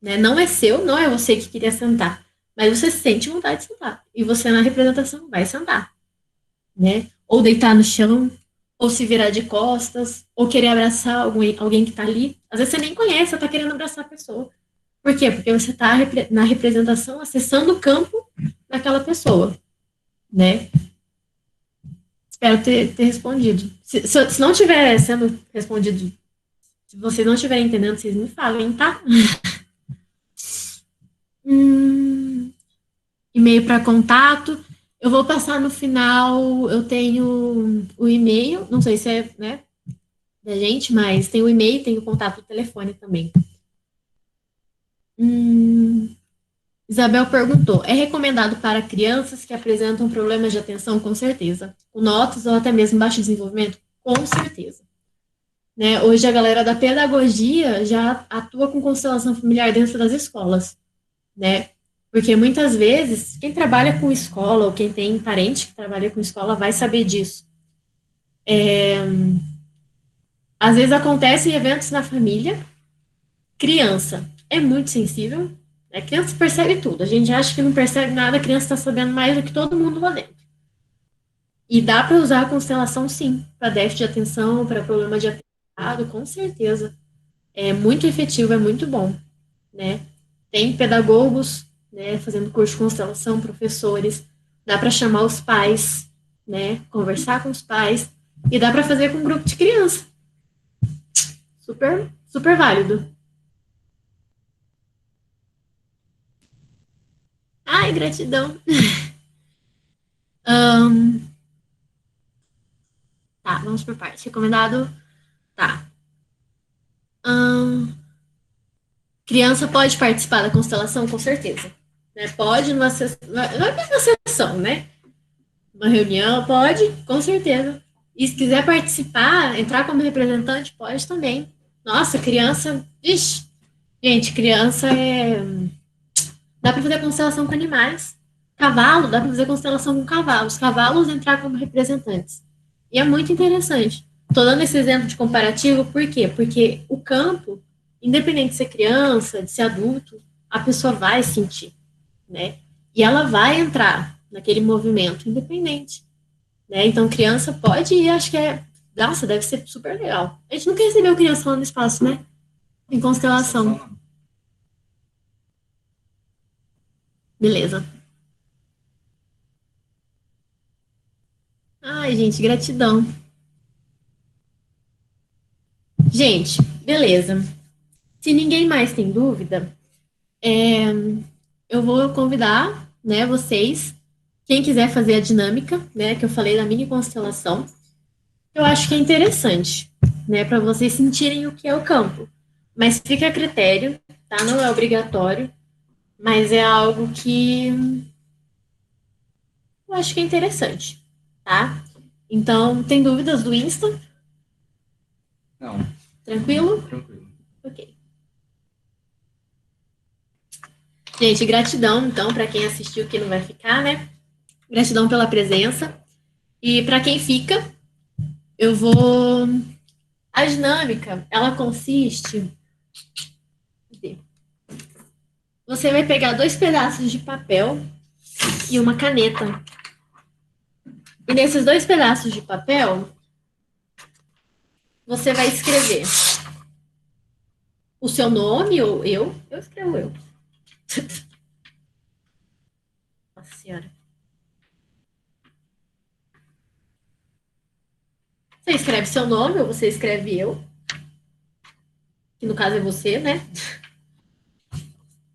Né? Não é seu, não é você que queria sentar. Mas você sente vontade de sentar. E você, na representação, vai sentar. Né? Ou deitar no chão, ou se virar de costas, ou querer abraçar alguém que tá ali. Às vezes você nem conhece, você tá querendo abraçar a pessoa. Por quê? Porque você está na representação acessando o campo daquela pessoa, né? Espero ter respondido. Se não tiver sendo respondido, se vocês não estiverem entendendo, vocês me falem, tá? E-mail para contato. Eu vou passar no final, eu tenho o e-mail, não sei se é, né, da gente, mas tem o e-mail, tem o contato do telefone também. Isabel perguntou: é recomendado para crianças que apresentam problemas de atenção? Com certeza. Com notas ou até mesmo baixo desenvolvimento? Com certeza. Né? Hoje a galera da pedagogia já atua com constelação familiar dentro das escolas, né? Porque muitas vezes, quem trabalha com escola, ou quem tem parente que trabalha com escola, vai saber disso. Às vezes acontecem eventos na família, criança é muito sensível, a criança percebe tudo, a gente acha que não percebe nada, a criança está sabendo mais do que todo mundo lá dentro. E dá para usar a constelação, sim, para déficit de atenção, para problema de aprendizado, com certeza. É muito efetivo, é muito bom, né? Tem pedagogos, né, fazendo curso de constelação, professores, dá para chamar os pais, né, conversar com os pais, e dá para fazer com um grupo de criança. Super, super válido. Ai, gratidão. Tá, vamos por partes. Recomendado, tá. Criança pode participar da constelação, com certeza. Né? Pode numa sessão, não é uma sessão, né? Uma reunião, pode, com certeza. E se quiser participar, entrar como representante, pode também. Nossa, criança, ixi, gente, criança é... Dá para fazer constelação com animais. Cavalo, dá para fazer constelação com cavalos. Cavalos entrar como representantes. E é muito interessante. Estou dando esse exemplo de comparativo, por quê? Porque o campo, independente de ser criança, de ser adulto, a pessoa vai sentir, né? E ela vai entrar naquele movimento, independente. Né? Então, criança pode ir, acho que é... Nossa, deve ser super legal. A gente nunca recebeu criança lá no espaço, né? Em constelação. Beleza. Ai, gente, gratidão. Gente, beleza. Se ninguém mais tem dúvida, eu vou convidar, né, vocês, quem quiser fazer a dinâmica, né, que eu falei da mini constelação, eu acho que é interessante, né, para vocês sentirem o que é o campo. Mas fica a critério, tá? Não é obrigatório, mas é algo que eu acho que é interessante, tá? Então, tem dúvidas do Insta? Não. Tranquilo? Tranquilo. Ok. Gente, gratidão, então, para quem assistiu que não vai ficar, né? Gratidão pela presença. E para quem fica, eu vou... A dinâmica, ela consiste... Você vai pegar 2 pedaços de papel e uma caneta. E nesses 2 pedaços de papel, você vai escrever o seu nome, ou eu escrevo eu. Nossa Senhora. Você escreve seu nome ou você escreve eu, que no caso é você, né?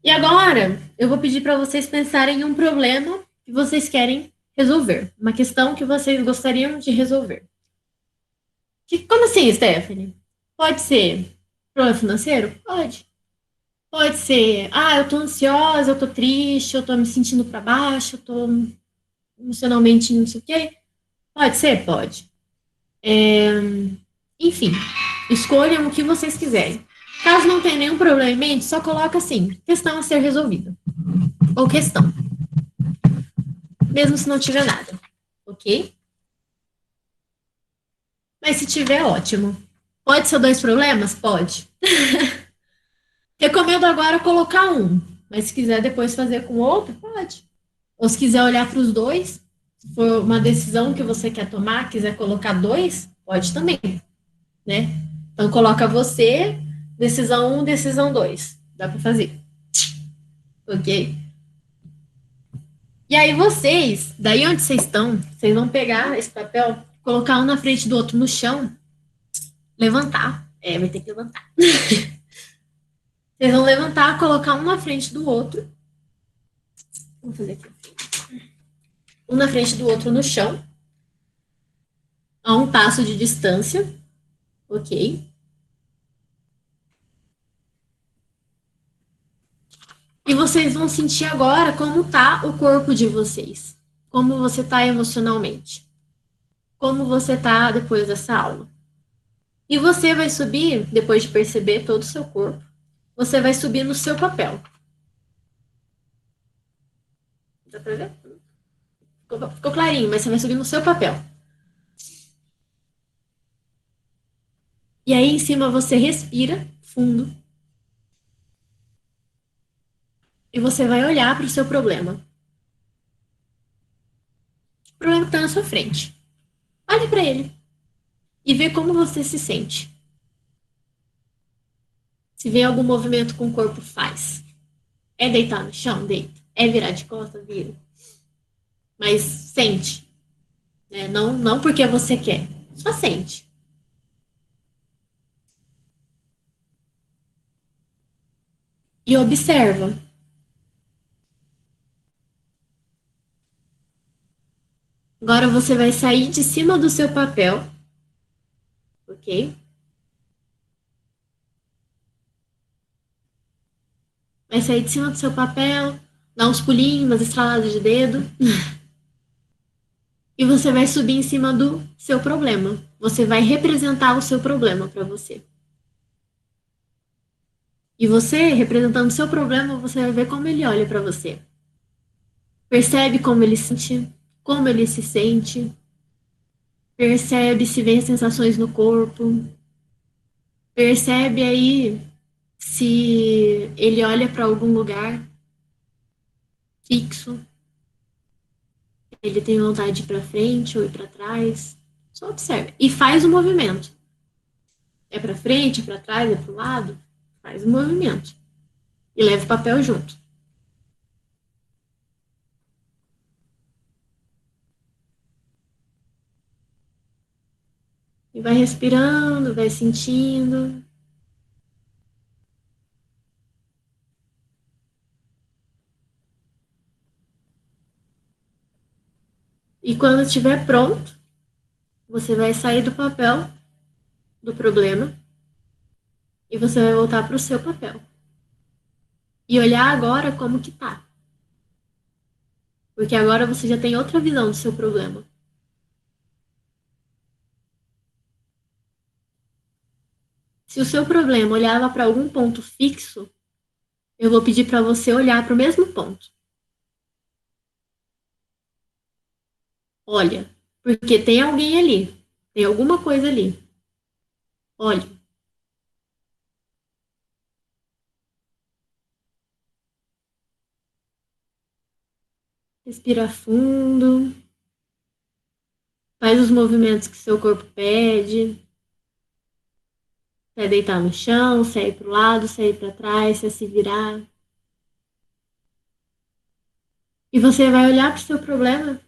E agora, eu vou pedir para vocês pensarem em um problema que vocês querem resolver. Uma questão que vocês gostariam de resolver. Como assim, Stephanie? Pode ser problema financeiro? Pode. Pode ser, eu tô ansiosa, eu tô triste, eu tô me sentindo para baixo, eu tô emocionalmente não sei o quê. Pode ser? Pode. Enfim, escolham o que vocês quiserem. Caso não tenha nenhum problema em mente, só coloca assim, questão a ser resolvida. Ou questão. Mesmo se não tiver nada. Ok? Mas se tiver, ótimo. Pode ser 2 problemas? Pode. Recomendo agora colocar um. Mas se quiser depois fazer com outro, pode. Ou se quiser olhar para os 2, se for uma decisão que você quer tomar, quiser colocar 2, pode também. Né? Então, coloca você, decisão 1, decisão 2. Dá para fazer. Ok? E aí vocês, daí onde vocês estão, vocês vão pegar esse papel, colocar um na frente do outro no chão, levantar. Vai ter que levantar. Vocês vão levantar, colocar um na frente do outro. Vou fazer aqui. Um na frente do outro no chão, a 1 passo de distância. Ok? E vocês vão sentir agora como tá o corpo de vocês. Como você tá emocionalmente. Como você tá depois dessa aula. E você vai subir, depois de perceber todo o seu corpo, você vai subir no seu papel. Dá pra ver? Ficou clarinho, mas você vai subir no seu papel. E aí, em cima, você respira fundo. E você vai olhar para o seu problema. O problema está na sua frente. Olhe para ele e vê como você se sente. Se vê algum movimento com o corpo, faz. É deitar no chão? Deita. É virar de costas? Vira. Mas sente. Né? Não porque você quer. Só sente. E observa. Agora você vai sair de cima do seu papel. Ok? Vai sair de cima do seu papel. Dá uns pulinhos, umas estraladas de dedo. E você vai subir em cima do seu problema. Você vai representar o seu problema para você. E você, representando o seu problema, você vai ver como ele olha para você. Percebe como ele sente, como ele se sente. Percebe se vê sensações no corpo. Percebe aí se ele olha para algum lugar fixo. Ele tem vontade de ir para frente ou ir para trás. Só observe. E faz o movimento. É para frente, é para trás, é para o lado. Faz o movimento. E leva o papel junto. E vai respirando, vai sentindo. E quando estiver pronto, você vai sair do papel do problema e você vai voltar para o seu papel. E olhar agora como que tá. Porque agora você já tem outra visão do seu problema. Se o seu problema olhava para algum ponto fixo, eu vou pedir para você olhar para o mesmo ponto. Olha, porque tem alguém ali, tem alguma coisa ali. Olhe. Respira fundo. Faz os movimentos que seu corpo pede. Se é deitar no chão, se é ir para o lado, se é ir para trás, se é se virar. E você vai olhar para o seu problema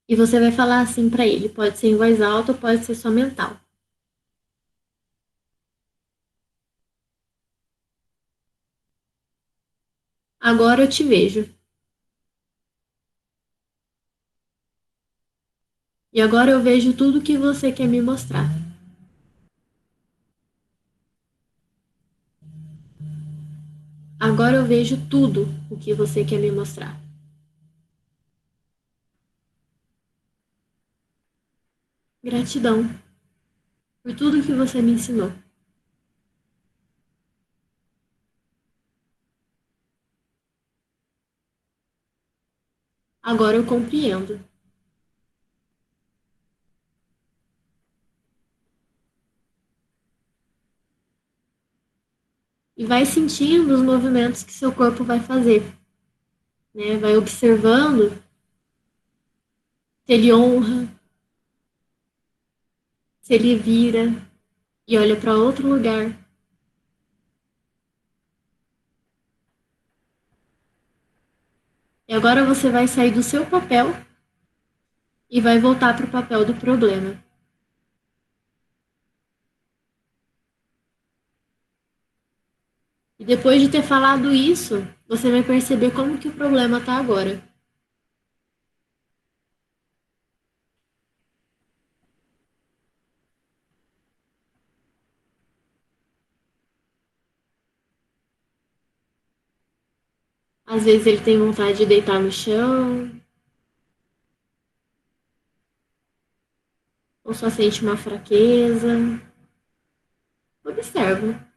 e você vai falar assim para ele. Pode ser em voz alta ou pode ser só mental. Agora eu te vejo. E agora eu vejo tudo que você quer me mostrar. Agora eu vejo tudo o que você quer me mostrar. Gratidão por tudo que você me ensinou. Agora eu compreendo. E vai sentindo os movimentos que seu corpo vai fazer. Né? Vai observando se ele honra, se ele vira e olha para outro lugar. E agora você vai sair do seu papel e vai voltar para o papel do problema. E depois de ter falado isso, você vai perceber como que o problema está agora. Às vezes ele tem vontade de deitar no chão, ou só sente uma fraqueza. Observa.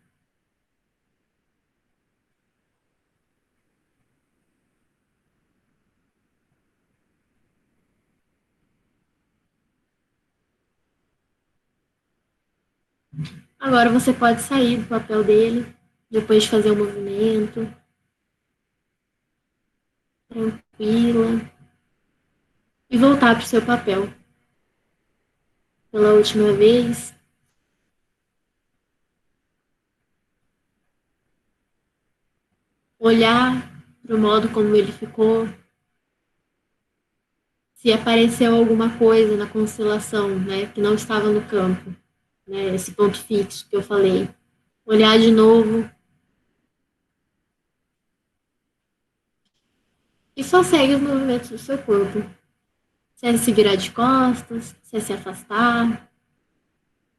Agora você pode sair do papel dele, depois de fazer o movimento, tranquila, e voltar para o seu papel. Pela última vez. Olhar para o modo como ele ficou. Se apareceu alguma coisa na constelação, né, que não estava no campo, né, esse ponto fixo que eu falei. Olhar de novo. E só segue os movimentos do seu corpo. Se é se virar de costas, se é se afastar.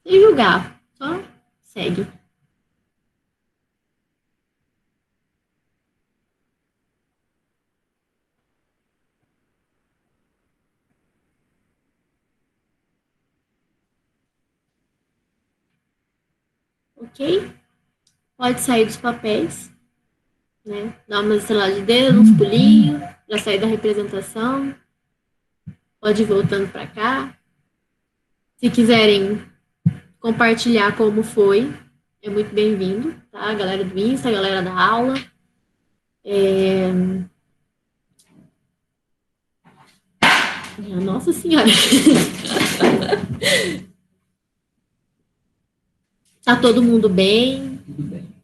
Sem julgar. Só segue. Ok? Pode sair dos papéis. Né? Dá uma estrelada de dedo, uns pulinhos. Já sair da representação. Pode ir voltando para cá. Se quiserem compartilhar como foi, é muito bem-vindo, tá? A galera do Insta, a galera da aula. Nossa Senhora! Tá todo mundo bem? Tudo bem.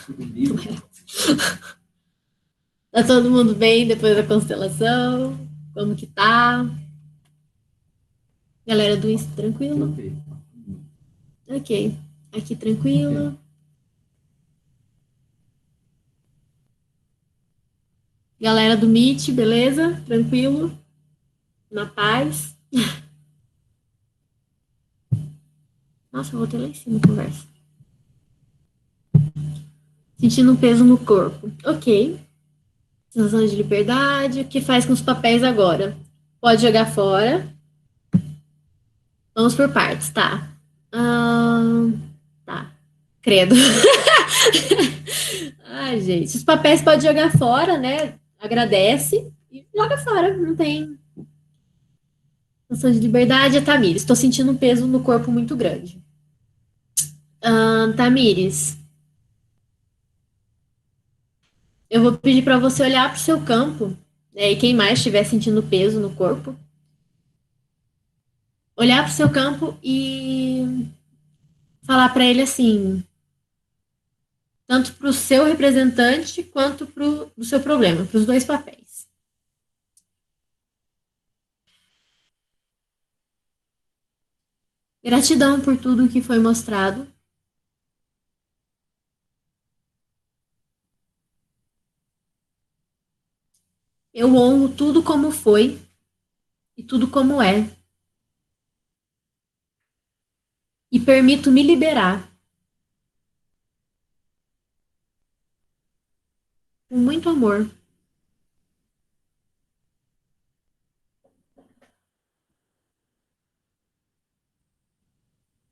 Tudo bem. Tá todo mundo bem depois da constelação? Como que tá? Galera do Insta, tranquilo? Ok. Aqui tranquilo. Galera do Meet, beleza? Tranquilo? Na paz? Nossa, eu voltei lá em cima, conversa. Sentindo um peso no corpo. Ok. Sensação de liberdade. O que faz com os papéis agora? Pode jogar fora. Vamos por partes, tá? Tá. Credo. Ai, gente. Os papéis pode jogar fora, né? Agradece e joga fora. Não tem sensação de liberdade. É Tamires. Estou sentindo um peso no corpo muito grande. Tamires, eu vou pedir para você olhar para o seu campo, né, e quem mais estiver sentindo peso no corpo, olhar para o seu campo e falar para ele assim, tanto para o seu representante quanto para o seu problema, para os dois papéis. Gratidão por tudo que foi mostrado. Eu honro tudo como foi e tudo como é. E permito me liberar. Com muito amor.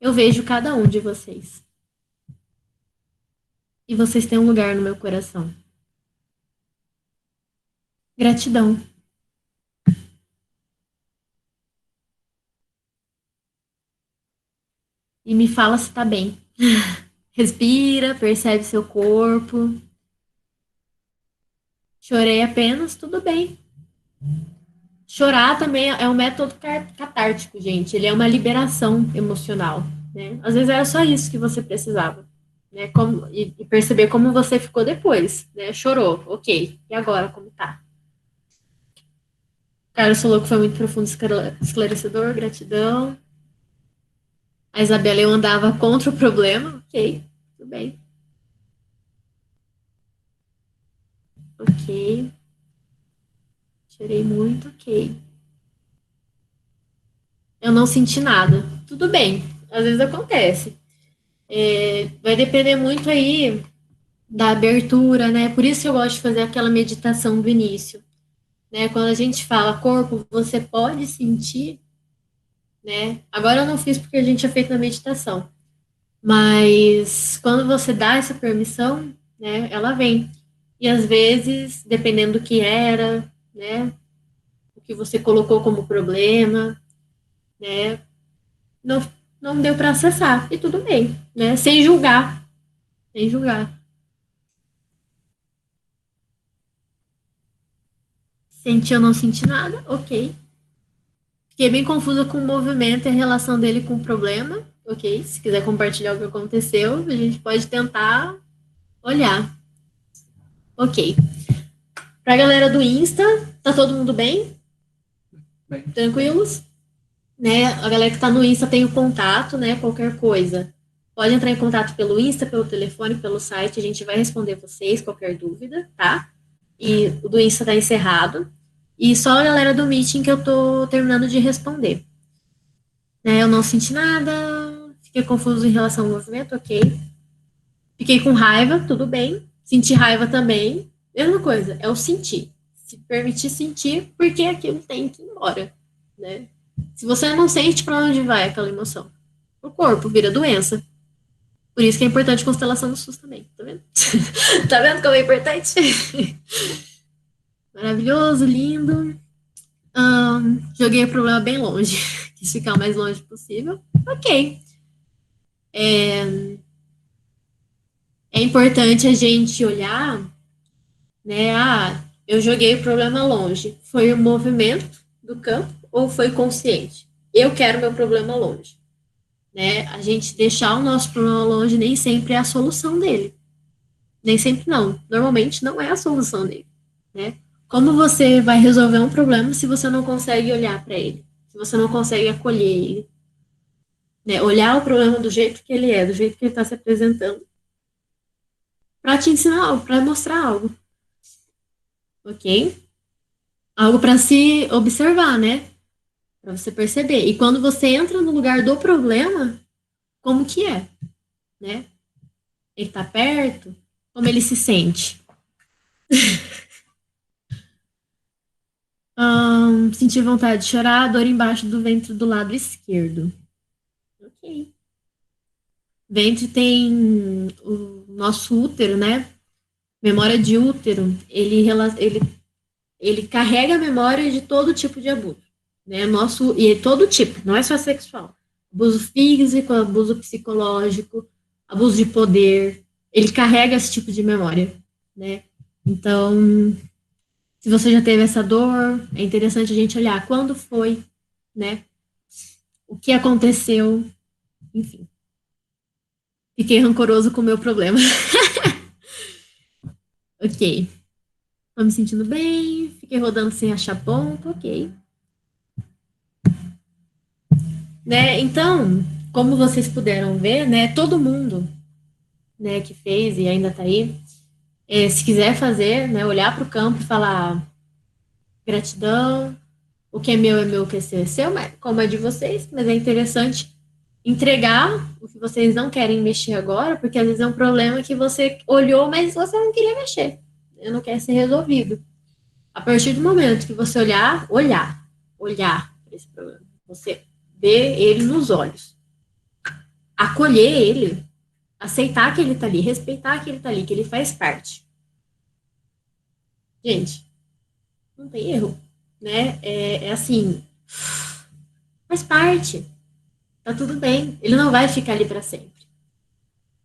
Eu vejo cada um de vocês. E vocês têm um lugar no meu coração. Gratidão. E me fala se tá bem. Respira, percebe seu corpo. Chorei apenas, tudo bem. Chorar também é um método catártico, gente. Ele é uma liberação emocional. Né? Às vezes era só isso que você precisava. Né? E perceber como você ficou depois. Né? Chorou, ok. E agora, como tá? O Carlos falou que foi muito profundo, esclarecedor, gratidão. A Isabela, eu andava contra o problema, ok, tudo bem. Ok. Chorei muito, ok. Eu não senti nada. Tudo bem, às vezes acontece. Vai depender muito aí da abertura, né? Por isso eu gosto de fazer aquela meditação do início. Né? Quando a gente fala corpo, você pode sentir, né? Agora eu não fiz porque a gente tinha feito na meditação. Mas quando você dá essa permissão, né, ela vem. E às vezes, dependendo do que era, né, o que você colocou como problema, né, não, não deu para acessar. E tudo bem, né? Sem julgar. Sem julgar. Senti ou não senti nada? Ok. Fiquei bem confusa com o movimento e a relação dele com o problema. Ok. Se quiser compartilhar o que aconteceu, a gente pode tentar olhar. Ok. Pra galera do Insta, tá todo mundo bem? Bem. Tranquilos? Né? A galera que tá no Insta tem o contato, né? Qualquer coisa. Pode entrar em contato pelo Insta, pelo telefone, pelo site. A gente vai responder vocês, qualquer dúvida, tá? E o do Insta tá encerrado. E só a galera do Meeting que eu tô terminando de responder. Né? Eu não senti nada. Fiquei confuso em relação ao movimento, ok. Fiquei com raiva, tudo bem. Senti raiva também. Mesma coisa, é o sentir. Se permitir sentir, porque aquilo tem que ir embora, né? Se você não sente, para onde vai aquela emoção? O corpo vira doença. Por isso que é importante constelação do SUS também, tá vendo? Tá vendo como é importante? Maravilhoso, lindo. Joguei o problema bem longe. Quis ficar o mais longe possível. Ok. É importante a gente olhar, né? Ah, eu joguei o problema longe. Foi o movimento do campo ou foi consciente? Eu quero meu problema longe. Né? A gente deixar o nosso problema longe nem sempre é a solução dele. Nem sempre não. Normalmente não é a solução dele. Né? Como você vai resolver um problema se você não consegue olhar para ele? Se você não consegue acolher ele? Né? Olhar o problema do jeito que ele é, do jeito que ele está se apresentando, para te ensinar algo, para mostrar algo. Ok? Algo para se observar, né? Para você perceber. E quando você entra no lugar do problema, como que é? Né? Ele está perto? Como ele se sente? Senti vontade de chorar, dor embaixo do ventre do lado esquerdo. Ok. Ventre tem o nosso útero, né? Memória de útero, ele carrega a memória de todo tipo de abuso. Né? E é todo tipo, não é só sexual. Abuso físico, abuso psicológico, abuso de poder. Ele carrega esse tipo de memória. Né? Então, se você já teve essa dor, é interessante a gente olhar quando foi, né? O que aconteceu, enfim. Fiquei rancoroso com o meu problema. Ok. Tô me sentindo bem, fiquei rodando sem achar ponto, ok. Né? Então, como vocês puderam ver, né, todo mundo, né, que fez e ainda tá aí, se quiser fazer, né, olhar para o campo e falar gratidão, o que é meu, o que é seu, mas, como é de vocês, mas é interessante entregar o que vocês não querem mexer agora, porque às vezes é um problema que você olhou, mas você não queria mexer, não quer ser resolvido. A partir do momento que você olhar para esse problema, você vê ele nos olhos, acolher ele, aceitar que ele tá ali, respeitar que ele tá ali, que ele faz parte. Gente, não tem erro, né? É assim, faz parte, tá tudo bem. Ele não vai ficar ali para sempre.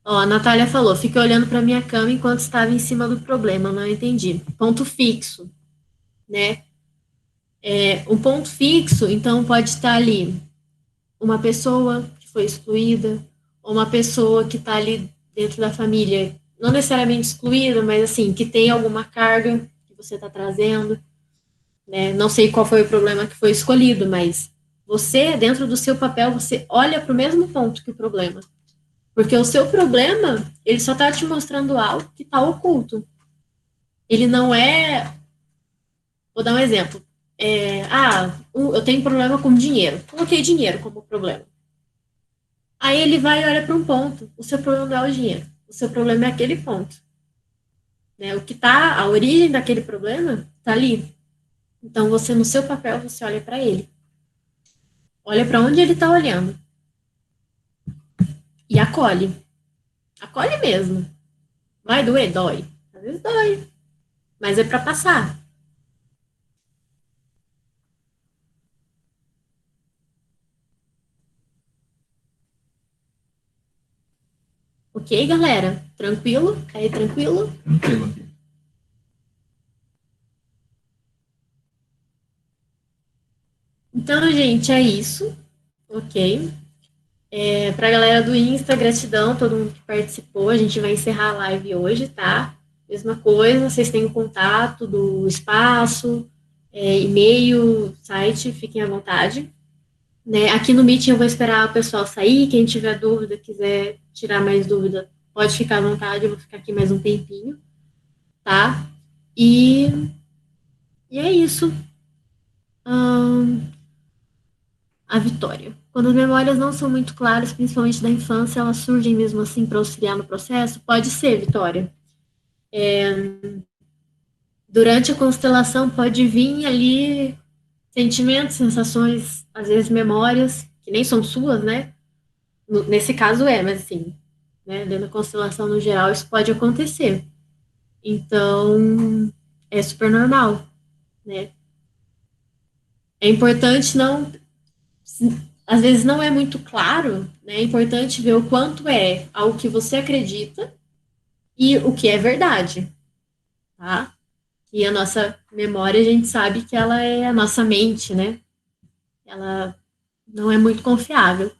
Ó, a Natália falou, fiquei olhando para minha cama enquanto estava em cima do problema, não entendi. Ponto fixo, né? Um ponto fixo, então pode estar ali uma pessoa que foi excluída, ou uma pessoa que está ali dentro da família, não necessariamente excluída, mas assim, que tem alguma carga que você está trazendo, né? Não sei qual foi o problema que foi escolhido, mas você, dentro do seu papel, você olha para o mesmo ponto que o problema. Porque o seu problema, ele só está te mostrando algo que está oculto. Ele não é. Vou dar um exemplo. Eu tenho problema com dinheiro. Coloquei dinheiro como problema. Aí ele vai e olha para um ponto. O seu problema não é o dinheiro. O seu problema é aquele ponto. Né? O que tá, a origem daquele problema tá ali. Então você, no seu papel, você olha para ele. Olha para onde ele tá olhando. E acolhe. Acolhe mesmo. Vai doer? Dói. Às vezes dói. Mas é para passar. Ok, galera? Tranquilo? Aí, tranquilo? Tranquilo aqui. Então, gente, é isso. Ok. Para a galera do Insta, gratidão, todo mundo que participou. A gente vai encerrar a live hoje, tá? Mesma coisa, vocês têm o contato do espaço, e-mail, site, fiquem à vontade. Né? Aqui no Meeting eu vou esperar o pessoal sair. Quem tiver dúvida, quiser tirar mais dúvida, pode ficar à vontade. Eu vou ficar aqui mais um tempinho, tá? E é isso. A Vitória. Quando as memórias não são muito claras, principalmente da infância, elas surgem mesmo assim para auxiliar no processo? Pode ser, Vitória. Durante a constelação pode vir ali sentimentos, sensações, às vezes memórias, que nem são suas, né? Nesse caso mas assim, né? Dentro da constelação no geral, isso pode acontecer. Então, é super normal, né? É importante não às vezes não é muito claro, né? É importante ver o quanto é algo que você acredita e o que é verdade, tá? E a nossa memória, a gente sabe que ela é a nossa mente, né? Ela não é muito confiável.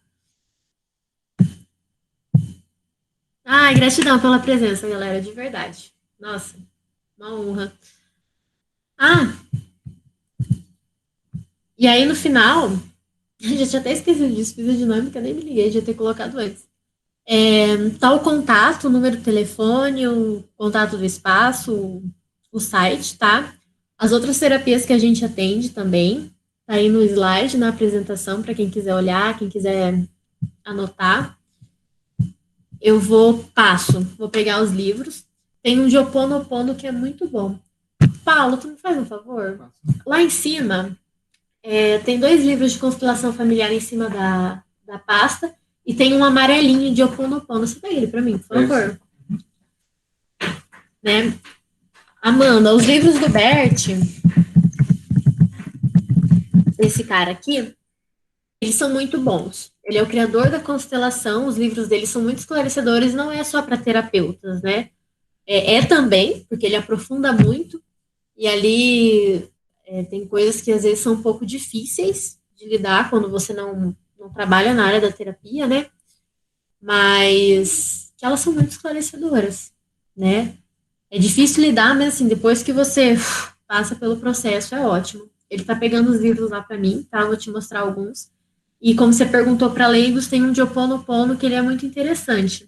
Ai, gratidão pela presença, galera, de verdade. Nossa, uma honra. Ah, e aí no final, já tinha até esquecido disso, fiz a dinâmica, nem me liguei, já ter colocado antes. Tá o contato, o número do telefone, o contato do espaço, o site, tá? As outras terapias que a gente atende também, tá aí no slide, na apresentação, para quem quiser olhar, quem quiser anotar. Eu vou pegar os livros. Tem um de Ho Oponopono que é muito bom. Paulo, tu me faz um favor? Lá em cima, tem 2 livros de constelação familiar em cima da pasta e tem um amarelinho de Ho Oponopono. Você pega ele para mim, por favor. Né? Amanda, os livros do Bert, esse cara aqui, eles são muito bons. Ele é o criador da constelação, os livros dele são muito esclarecedores, não é só para terapeutas, né? Também, porque ele aprofunda muito, e ali tem coisas que às vezes são um pouco difíceis de lidar quando você não trabalha na área da terapia, né? Mas que elas são muito esclarecedoras, né? É difícil lidar, mas assim, depois que você passa pelo processo, é ótimo. Ele tá pegando os livros lá para mim, tá? Vou te mostrar alguns. E como você perguntou para leigos, tem um de Ho Oponopono que ele é muito interessante.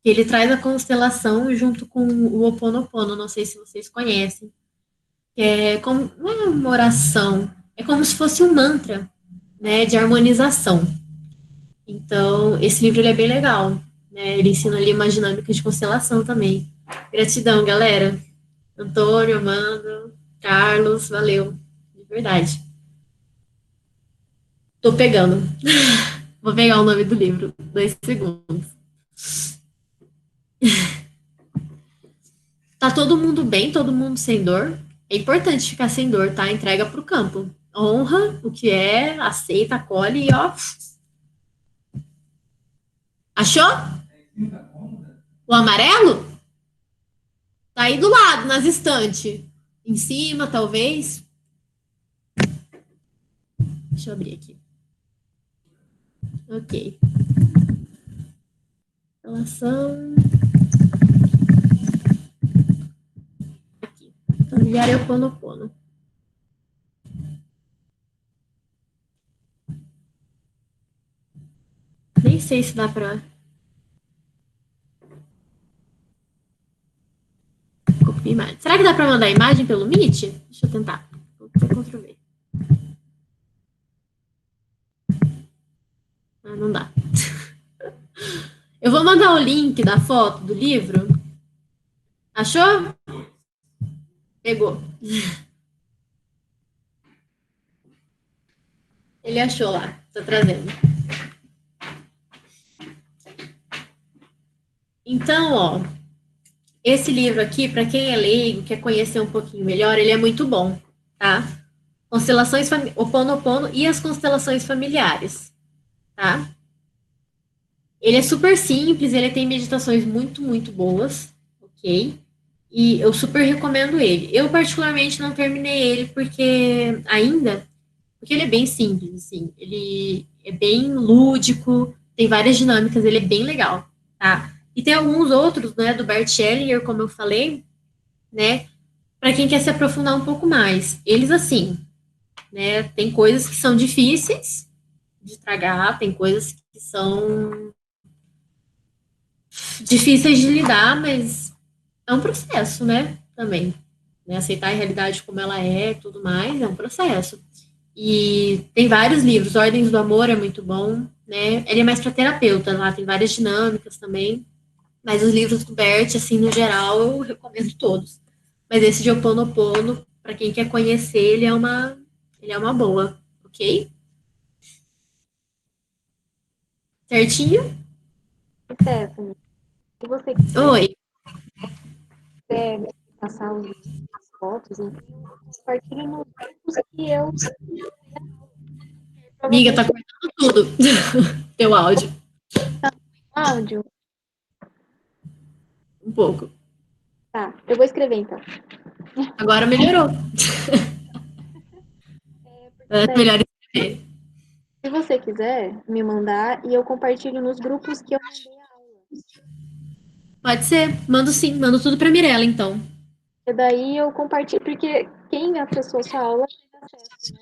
Ele traz a constelação junto com o Ho Oponopono, não sei se vocês conhecem. Que é como, não é uma oração, é como se fosse um mantra, né, de harmonização. Então, esse livro ele é bem legal, né? Ele ensina ali uma dinâmica de constelação também. Gratidão, galera. Antônio, Amanda, Carlos, valeu. De verdade. Tô pegando. Vou pegar o nome do livro. 2 segundos. Tá todo mundo bem, todo mundo sem dor. É importante ficar sem dor, tá? Entrega pro campo. Honra o que é, aceita, acolhe e ó. Achou? O amarelo? Tá aí do lado, nas estantes. Em cima, talvez. Deixa eu abrir aqui. Ok. Relação. Aqui. Familiar e Ho Oponopono. Nem sei se dá pra. Copiar imagem. Será que dá pra mandar imagem pelo Meet? Deixa eu tentar. Vou ter Ctrl V. Ah, não dá. Eu vou mandar o link da foto do livro. Achou? Pegou. Ele achou lá. Tô trazendo. Então, ó. Esse livro aqui, para quem é leigo, quer conhecer um pouquinho melhor, ele é muito bom, tá? Constelações Ho Oponopono e as constelações familiares, tá? Ele é super simples, ele tem meditações muito, muito boas, ok? E eu super recomendo ele. Eu, particularmente, não terminei ele porque ele é bem simples, assim. Ele é bem lúdico, tem várias dinâmicas, ele é bem legal, tá? E tem alguns outros, né, do Bert Hellinger, como eu falei, né, para quem quer se aprofundar um pouco mais. Eles, assim, né, tem coisas que são difíceis de tragar, tem coisas que são difíceis de lidar, mas é um processo, né? Também. Né? Aceitar a realidade como ela é, tudo mais, é um processo. E tem vários livros. Ordens do Amor é muito bom, né? Ele é mais para terapeuta, lá tem várias dinâmicas também. Mas os livros do Bert, assim, no geral, eu recomendo todos. Mas esse de Ho Oponopono, para quem quer conhecer, ele é uma boa, ok? Certinho? Stephanie, se você quiser, Oi. me passar as fotos, então eu compartilho nos grupos que eu Amiga, tá provavelmente cortando tudo. Teu áudio. áudio. Um pouco. Tá, eu vou escrever então. Agora melhorou. É Daí, melhor escrever. se você quiser me mandar e eu compartilho nos grupos que eu mandei a aula. Pode ser. Mando sim. Mando tudo pra Mirella, então. E daí eu compartilho, porque quem acessou sua aula tem acesso,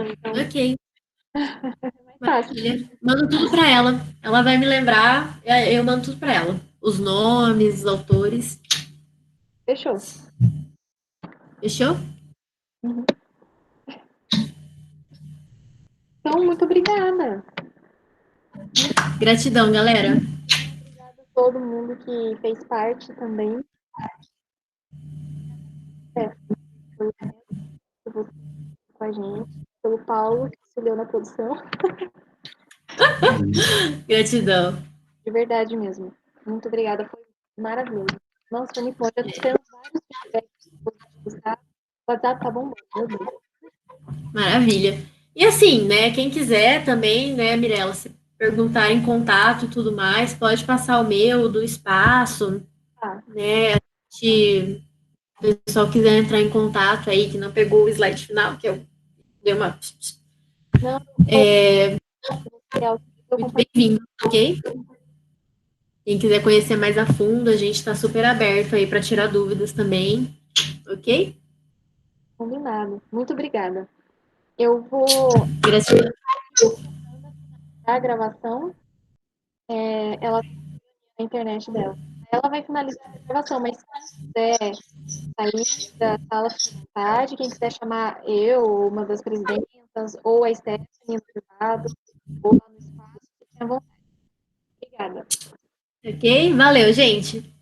né? Então Ok. é mais fácil. Maravilha. Mando tudo pra ela. Ela vai me lembrar. Eu mando tudo pra ela. Os nomes, os autores. Fechou. Fechou? Uhum. Então, muito obrigada. Gratidão, galera. Obrigada a todo mundo que fez parte também. É, pelo que você com a gente, pelo Paulo, que auxiliou na produção. Gratidão. De verdade mesmo. Muito obrigada, foi maravilhoso. Nossa, foi muito bom. Já tô esperando vários feedbacks positivos, tá? O WhatsApp tá bombando, meu Deus. Maravilha. E assim, né, quem quiser também, né, Mirella, se perguntar em contato e tudo mais, pode passar o meu, do espaço, Tá. né, se o pessoal quiser entrar em contato aí, que não pegou o slide final, que eu dei uma... Não, É, eu muito compartilho. bem-vindo, ok? Quem quiser conhecer mais a fundo, a gente está super aberto aí para tirar dúvidas também, ok? Combinado. Muito obrigada. Eu vou Gratidão. dar a gravação, ela na internet dela. Ela vai finalizar a gravação, mas se quiser sair da sala, fique à vontade. Quem quiser chamar eu, ou uma das presidentas, ou a Stephanie no privado, ou lá no espaço, fique à vontade. Obrigada. Ok? Valeu, gente.